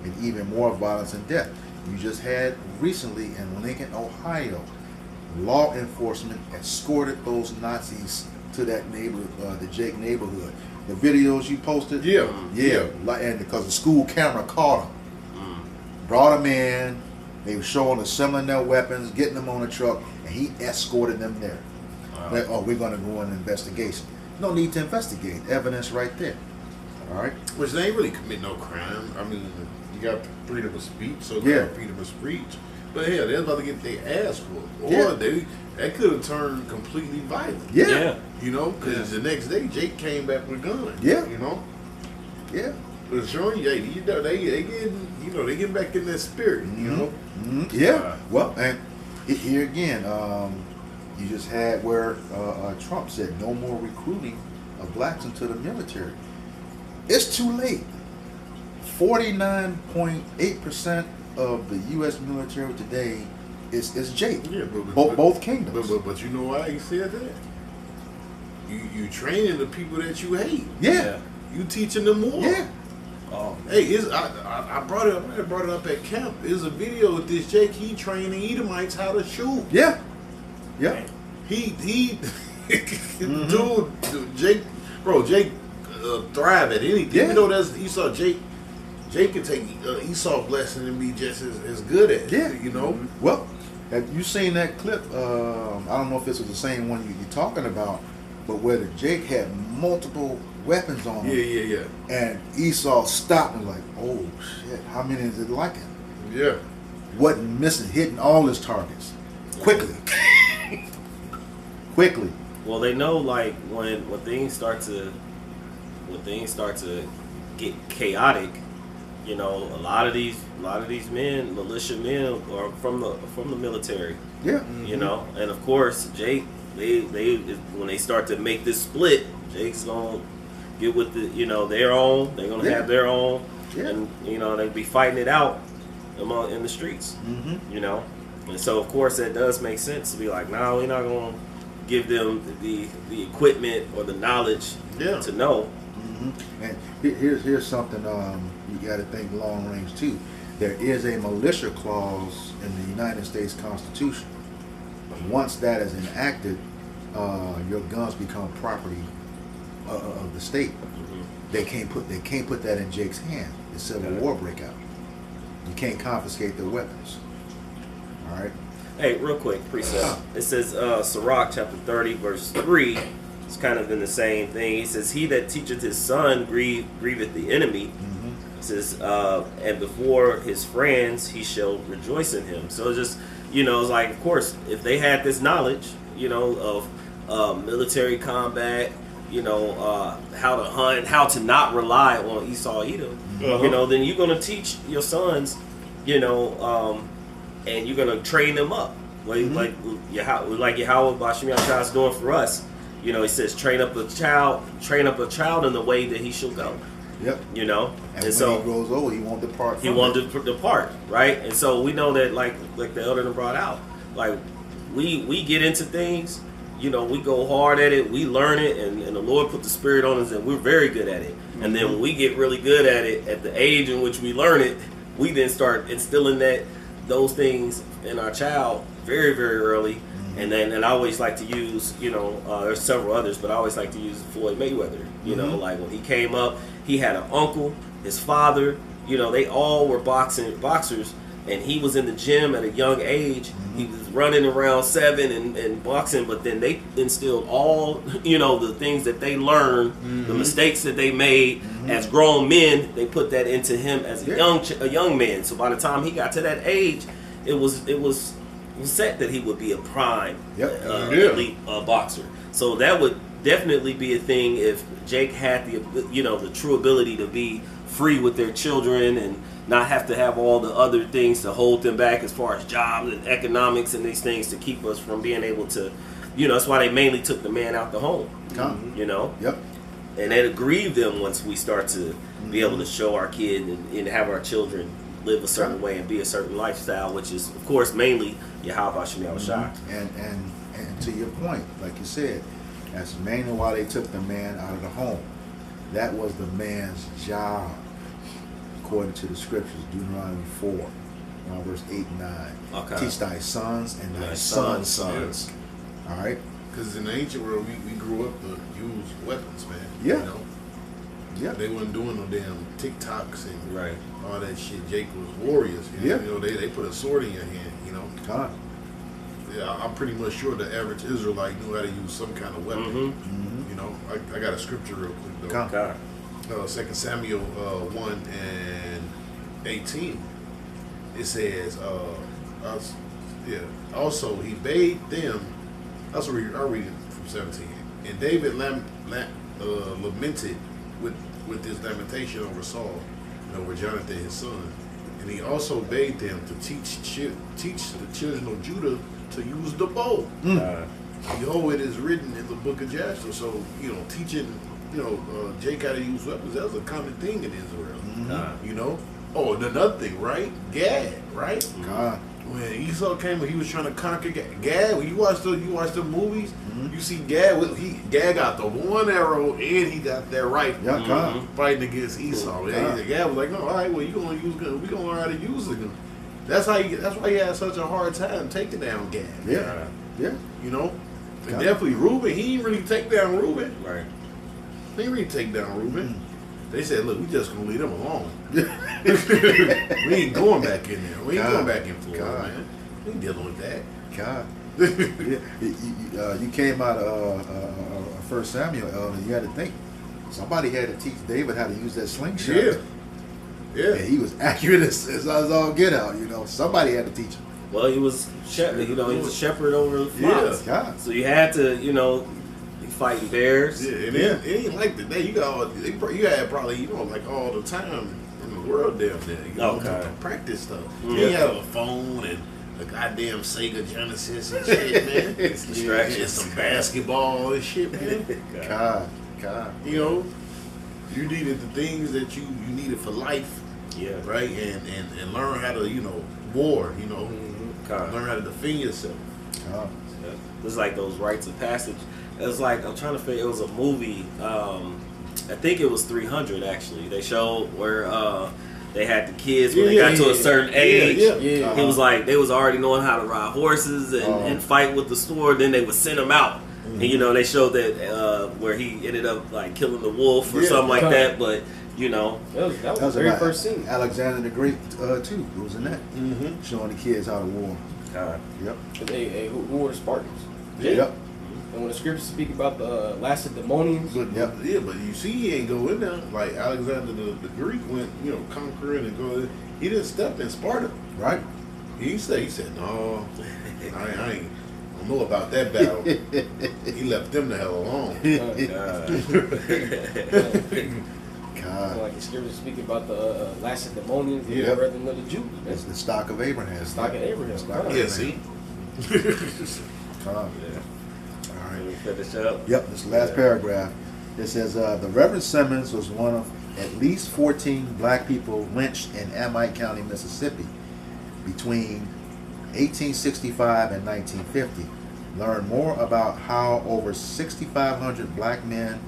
A: in even more violence and death. You just had recently in Lincoln, Ohio, law enforcement escorted those Nazis to that neighborhood, the Jake neighborhood. The videos you posted,
C: Yeah.
A: and because the school camera caught them, brought them in. They were showing assembling their weapons, getting them on a truck, and he escorted them there. Like, oh, we're going to go on an investigation. No need to investigate. Evidence right there. All right.
C: Which they ain't really commit no crime. I mean, you got freedom of speech, so
A: Yeah.
C: they got freedom of speech. But hell, they're about to get their ass whooped, or
A: Yeah.
C: that could have turned completely violent.
A: Yeah.
C: You know, because the next day Jake came back with a gun.
A: Yeah.
C: You know,
A: Yeah.
C: but showing you, they getting, they getting back in that spirit. You know.
A: Mhm. Yeah. Well, and here again, you just had where Trump said no more recruiting of blacks into the military. It's too late. 49.8% of the U.S. military today is Jake.
C: Yeah,
A: Both kingdoms.
C: But you know why he said that? You training the people that you hate.
A: Yeah.
C: You teaching them more.
A: Yeah.
B: Oh,
C: Hey, I brought it up. I brought it up at camp. There's a video with this Jake. He training Edomites how to shoot.
A: Yeah. Yeah.
C: He dude, Jake thrive at anything.
A: Yeah.
C: Even though that's Esau, Jake can take Esau blessing and be just as good at it.
A: Yeah.
C: You know.
A: Well, have you seen that clip? I don't know if this was the same one you're talking about, but where the Jake had multiple weapons on him.
C: Yeah.
A: And Esau stopped and was like, oh shit, how many is it like it?
C: Yeah.
A: Wasn't missing, hitting all his targets. Quickly. Quickly.
B: well, they know like when things start to get chaotic. You know, a lot of these men, militia men, are from the military.
A: Yeah.
B: You know, and of course, Jake, they when they start to make this split, Jake's gonna get with their own. They're gonna have their own,
A: Yeah.
B: and they'll be fighting it out in the streets.
A: Mm-hmm.
B: You know, and so of course that does make sense to be like, no, we're not gonna give them the equipment or the knowledge to know.
A: Mm-hmm. And here's something you got to think long range too. There is a militia clause in the United States Constitution. Once that is enacted, your guns become property of the state. They can't put that in Jake's hand. The Civil War break out. You can't confiscate their weapons. All right.
B: Hey, real quick, precept. It says Sirach chapter 30 verse 3. It's kind of in the same thing. He says, "He that teacheth his son grieveth the enemy." It says, "And before his friends he shall rejoice in him." So it's just, it's like, of course, if they had this knowledge, of military combat, how to hunt, how to not rely on Esau Edom, then you're gonna teach your sons, and you're gonna train them up, like Yahweh Bashim Yahshua is doing for us. He says, train up a child in the way that he shall go.
A: Yep.
B: And
A: when
B: so
A: he grows old, he won't depart.
B: he won't depart, right? And so we know that, like the elder brought out, like we get into things, we go hard at it, we learn it, and the Lord put the Spirit on us, and we're very good at it. And then when we get really good at it, at the age in which we learn it, we then start instilling those things in our child very, very early. And I always like to use, there's several others, but I always like to use Floyd Mayweather. Like when he came up, he had an uncle, his father, they all were boxers, and he was in the gym at a young age. He was running around 7 and boxing, but then they instilled all, the things that they learned, the mistakes that they made as grown men. They put that into him as a young man. So by the time he got to that age, it was set that he would be a prime elite boxer. So that would definitely be a thing if Jake had the true ability to be free with their children and not have to have all the other things to hold them back as far as jobs and economics and these things to keep us from being able to, that's why they mainly took the man out the home.
A: Yep.
B: And it grieved them once we start to be able to show our kid and have our children live a certain way and be a certain lifestyle, which is, of course, mainly Yahweh Hashem Yahushua.
A: And to your point, like you said, that's mainly why they took the man out of the home. That was the man's job, according to the scriptures, Deuteronomy 4. verse 8 and 9.
B: Okay.
A: Teach thy sons and thy
B: Thy
A: sons'
B: sons,
A: sons. All right.
C: Because in the ancient world, we grew up to use weapons, man.
A: Yeah.
C: You know?
A: Yeah.
C: They wasn't doing no damn TikToks and
B: Right.
C: all that shit. Jake was warriors. You know?
A: Yeah.
C: You know, they put a sword in your hand, you know?
A: God.
C: Yeah, I'm pretty much sure the average Israelite knew how to use some kind of weapon.
B: Mm-hmm.
C: You know, I got a scripture real quick, though.
A: God.
B: God.
C: 2 Samuel 1 and 18. It says, also he bade them, I'll read it from 17. And David lamented with his lamentation over Saul and over Jonathan his son. And he also bade them to teach the children of Judah to use the bow.
B: God.
C: Behold, it is written in the book of Jasher. So, you know, teaching, Jake how to use weapons, that was a common thing in Israel.
B: God.
C: You know? Oh, and another thing, right? Gad, right?
A: God.
C: When Esau came and he was trying to conquer Gad, when you watch the movies, you see Gad, Gad got the one arrow and he got that rifle.
A: Yeah, God.
C: Fighting against Esau. Gad was like, no, all right, well, we gonna learn how to use it. That's why he had such a hard time taking down Gad.
A: Yeah. Yeah.
C: You know? And
A: God.
C: definitely Reuben, he didn't really take down Reuben.
B: Right.
C: He didn't really take down Reuben. They said, look, we just gonna leave them alone. We ain't going back in there. We ain't going back in Florida, man. We ain't dealing with that.
A: God. You came out of 1 Samuel, and you had to think. Somebody had to teach David how to use that slingshot.
C: Yeah.
A: And he was accurate as all get out, you know. Somebody had to teach him.
B: Well, he was he was a shepherd over the flocks.
A: God.
B: So you had to, be fighting bears.
C: Yeah, and it ain't like today. You had probably, like all the time in the world down there. You know,
B: Okay.
C: to practice stuff.
B: Yeah.
C: You had a phone and a goddamn Sega Genesis and shit, man.
B: It's distractions.
C: And some basketball and shit, man.
A: God.
C: You know, you needed the things that you needed for life,
B: Yeah.
C: right? And learn how to, war,
B: God.
C: learn how to defend yourself.
A: God.
B: It's like those rites of passage. It was like, I'm trying to figure, it was a movie, I think it was 300 actually. They showed where they had the kids when they got to a certain age.
C: Yeah.
B: It was like they was already knowing how to ride horses and fight with the sword. Then they would send them out. And they showed that where he ended up like killing the wolf or something like that. But
D: that was the very first scene.
A: Alexander the Great too. It was in that. Showing the kids how to war.
B: God.
A: Yep.
D: Who were the Spartans?
A: Yep.
D: And when the scriptures speak about the Lacedaemonians,
A: Yep.
C: Yeah, but you see, he ain't go in there like Alexander the Greek went, conquering and going. He didn't step in Sparta.
A: Right.
C: He said, no, I ain't don't know about that battle. He left them the hell alone.
A: God.
D: like the scriptures speak about the Lacedaemonians, the
C: Yeah.
D: brethren of the Jews.
A: It's the stock of Abraham.
D: Stock of Abraham.
A: Stock of
C: Yeah,
A: Abraham.
C: see.
A: God.
B: Yeah.
A: All
B: Let
A: right.
B: me finish up.
A: Yep, this last paragraph. It says, the Reverend Simmons was one of at least 14 black people lynched in Amite County, Mississippi between 1865 and 1950. Learn more about how over 6,500 black women,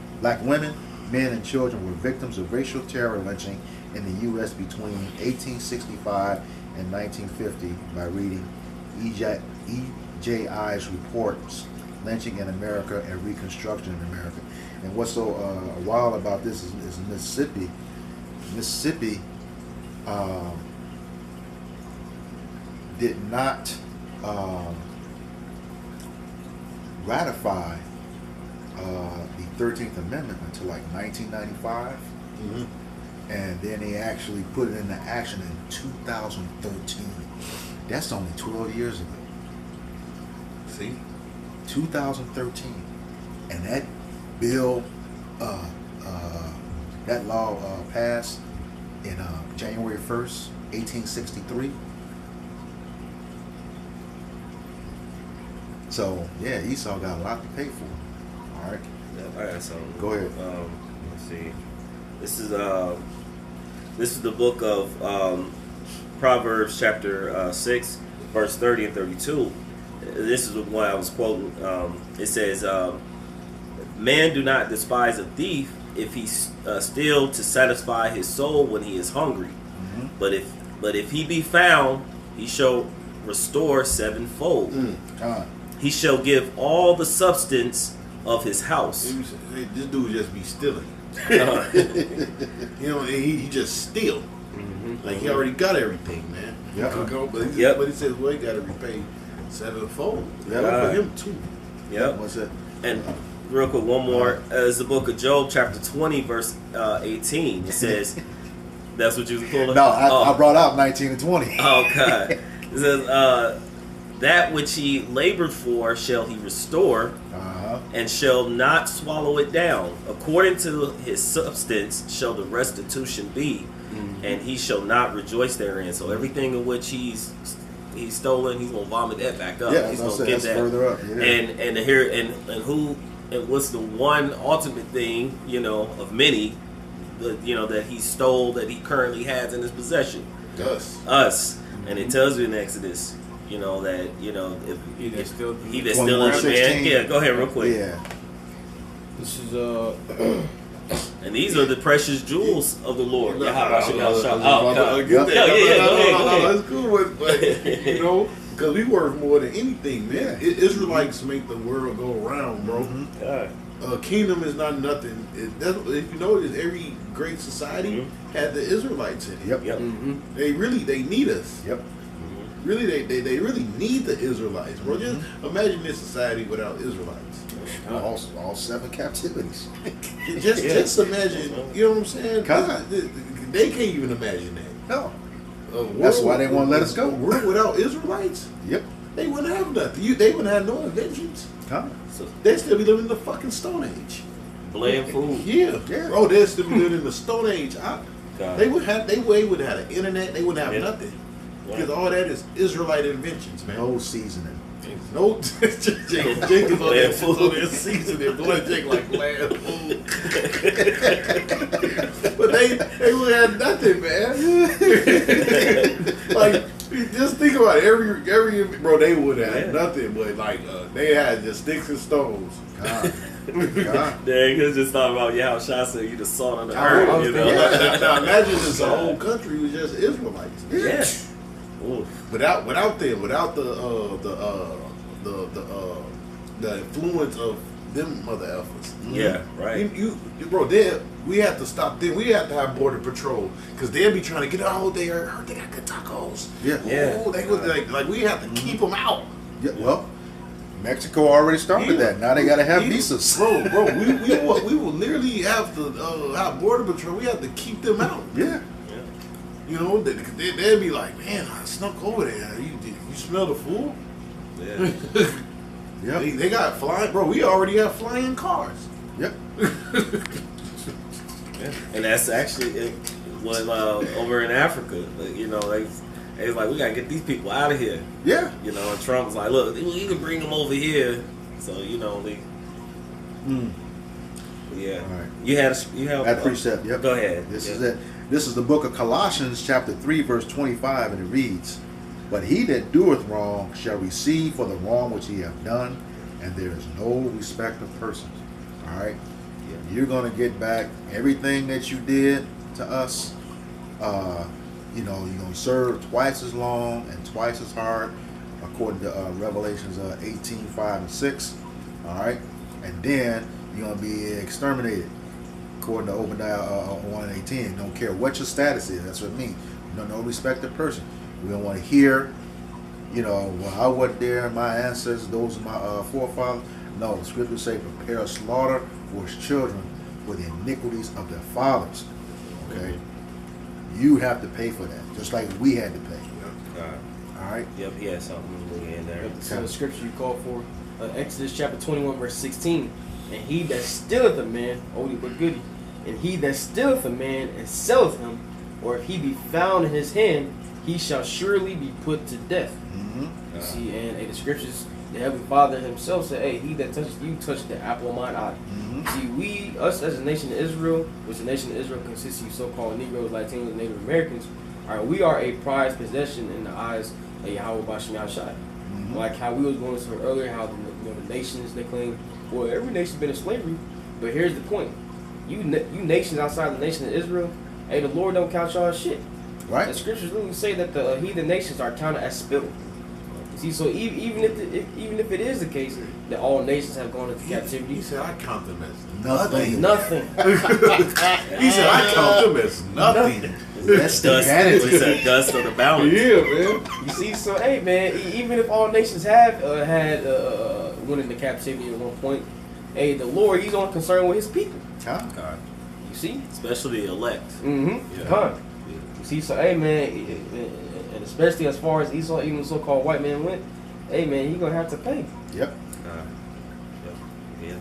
A: men, and children were victims of racial terror lynching in the U.S. between 1865 and 1950 by reading E.J.I.'s reports, Lynching in America and Reconstruction in America. And what's so wild about this is Mississippi. Mississippi did not ratify the 13th Amendment until like 1995. And then they actually put it into action in 2013. That's only 12 years ago.
C: See?
A: 2013. And that bill, that law passed in January 1st, 1863. So, yeah, Esau got a lot to pay for. All right.
B: Yeah, I got something.
A: Go ahead.
B: Let's see. This is the book of Proverbs chapter 6, verse 30 and 32. This is the one I was quoting. It says, "Man do not despise a thief if he steal to satisfy his soul when he is hungry. But if he be found, he shall restore sevenfold.
A: God.
B: He shall give all the substance of his house.
C: Hey, this dude just be stealing.
B: Uh,
C: You know, and he just steal. Like he already got everything, man.
A: Yep.
C: But he says, well, he got to repay sevenfold.
A: Yep.
C: For him too.
B: yep.
A: What's it?
B: And real quick, one more. Is the book of Job, chapter 20, verse 18. It says, that's what you was pulling?
A: No, I brought out 19 and 20.
B: Oh, God. It says, that which he labored for shall he restore, and shall not swallow it down. According to his substance shall the restitution be, and he shall not rejoice therein. So everything in which he's stolen, he's gonna vomit that back up.
A: Yeah,
B: he's
A: that's
B: gonna get that
A: further up. Yeah.
B: and here and what's the one ultimate thing, you know, of many, that he stole, that he currently has in his possession? Us. And it tells you in Exodus, that if
D: He that stealeth
B: he that stealeth the man.
A: 21:16.
B: Yeah, go ahead real quick.
A: Yeah.
D: This is
B: And these are the precious jewels of the Lord. Yeah, how about you?
C: Go
B: Go
C: ahead.
B: ahead.
C: That's cool, but because we worth more than anything, man. Israelites make the world go around, bro. Kingdom is not nothing. If you notice, every great society had the Israelites in it.
A: Yep.
B: Yep.
C: They need us.
A: Yep.
C: Really, they really need the Israelites, bro. Just imagine this society without Israelites.
A: All 7 captivities.
C: Just imagine, you know what I'm saying?
A: God.
C: They can't even imagine that.
A: No.
C: A world,
A: That's why they won't let us go.
C: A world without Israelites,
A: Yep.
C: they wouldn't have nothing. They wouldn't have no inventions.
A: Huh?
B: So,
C: They'd still be living in the fucking Stone Age.
B: bland food.
C: Yeah.
A: Yeah.
C: Bro, they'd still be living in the Stone Age.
B: God.
C: They would have an internet. They wouldn't have
B: Yeah.
C: nothing.
B: Right.
C: Because all that is Israelite inventions, man.
A: No seasoning.
C: No, Jake is on that food on that seasoning. Boy, Jake like bland food. But they would have nothing, man. Like, just think about it. Every bro, they would have nothing, but like they had just sticks and stones.
A: God. God.
B: Dang, I just thought about how Shah said you the salt on the
C: I
B: earth,
C: was thinking, now imagine this whole country was just Israelites.
B: Yeah. Oof.
C: Without the influence of them mother effers.
B: Yeah, right.
C: Bro, we have to stop them. We have to have border patrol because they'll be trying to get out. They got good tacos.
A: Yeah.
B: Yeah.
C: Oh, they would like we have to keep them out.
A: Yeah. Well, Mexico already started that. Now they got to have visas.
C: Bro, we will literally have to have border patrol. We have to keep them out.
A: Yeah.
C: You know, they'd be like, man, I snuck over there. You smell the food?
B: Yeah.
A: Yep.
C: They got flying, bro. We already have flying cars.
A: Yep.
B: And that's actually it. When over in Africa, they was like, we gotta get these people out of here.
A: Yeah.
B: And Trump was like, look, you can bring them over here. So they. Yeah.
A: All right.
B: You have
A: That precept. Yep.
B: Go ahead.
A: This is it. This is the book of Colossians, chapter 3, verse 25, and it reads, "But he that doeth wrong shall receive for the wrong which he hath done, and there is no respect of persons." All right? You're going to get back everything that you did to us. You're going to serve twice as long and twice as hard, according to Revelations 18, 5, and 6. All right? And then you're going to be exterminated, according to Obadiah 1 and 18. Don't care what your status is. That's what it means. No respect of person. We don't want to hear, well, I wasn't there, my ancestors, those are my forefathers. No, the scriptures say, prepare a slaughter for his children for the iniquities of their fathers. Okay? You have to pay for that, just like we had to pay. All right?
B: Yep, he had something in there.
D: So the scripture you called for, Exodus chapter 21, verse 16. And he that stealeth a man, oldie but goodie, and he that stealeth a man and selleth him, or if he be found in his hand, he shall surely be put to death.
A: Mm-hmm.
D: See, and the scriptures, the Heavenly Father himself said, hey, he that touches you, touch the apple of mine eye.
A: Mm-hmm.
D: See, us as a nation of Israel, which the nation of Israel consists of so-called Negroes, Latinos, and Native Americans, we are a prized possession in the eyes of Yahweh Bashem Yahushua.
A: Mm-hmm.
D: Like how we was going to earlier, how the nations, they claim, well, every nation's been in slavery, but here's the point. You nations outside the nation of Israel, hey, the Lord don't count y'all as shit.
A: Right?
D: The scriptures literally say that the heathen nations are counted as spittle. You see, so even if it is the case that all nations have gone into captivity,
C: He said, I count them as
A: Nothing.
D: nothing.
C: He said, I count them as nothing.
A: That's the
B: Dust,
A: vanity.
B: he said dust of the balance.
C: Yeah, man.
D: You see, so hey man, even if all nations have had went into captivity at one point, hey, the Lord, He's only concerned with His people.
A: Huh?
B: God.
D: You see?
B: Especially the elect.
D: Mm-hmm.
C: Yeah.
D: You see, so hey man, and especially as far as Esau, even the so-called white man went, hey man, he gonna have to pay.
A: Yep.
B: Yeah.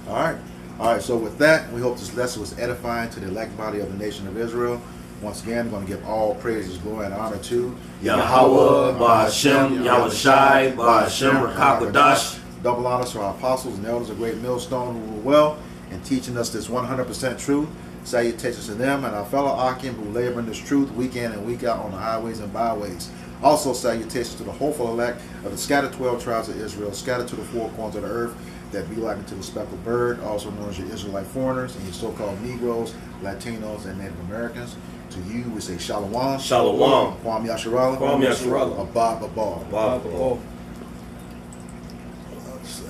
A: All right. All right. So with that, we hope this lesson was edifying to the elect body of the nation of Israel. Once again, we're going to give all praises, glory, and honor to
B: Yahweh, Ba'Hashem, Yahushai, Ba'Hashem, Rakakwadash.
A: Double honors to our apostles and elders of Great Millstone who were well in teaching us this 100% truth. Salutations to them and our fellow Akim who labor in this truth week in and week out on the highways and byways. Also salutations to the hopeful elect of the scattered 12 tribes of Israel, scattered to the four corners of the earth, that be like unto the speckled bird, also known as your Israelite foreigners and your so-called Negroes, Latinos, and Native Americans. To you, we say Shalom.
B: Shalom.
A: Kwam Yasharallah.
B: Kwam Yasharallah.
A: Abba Babal.
B: Wow.
A: Let's see.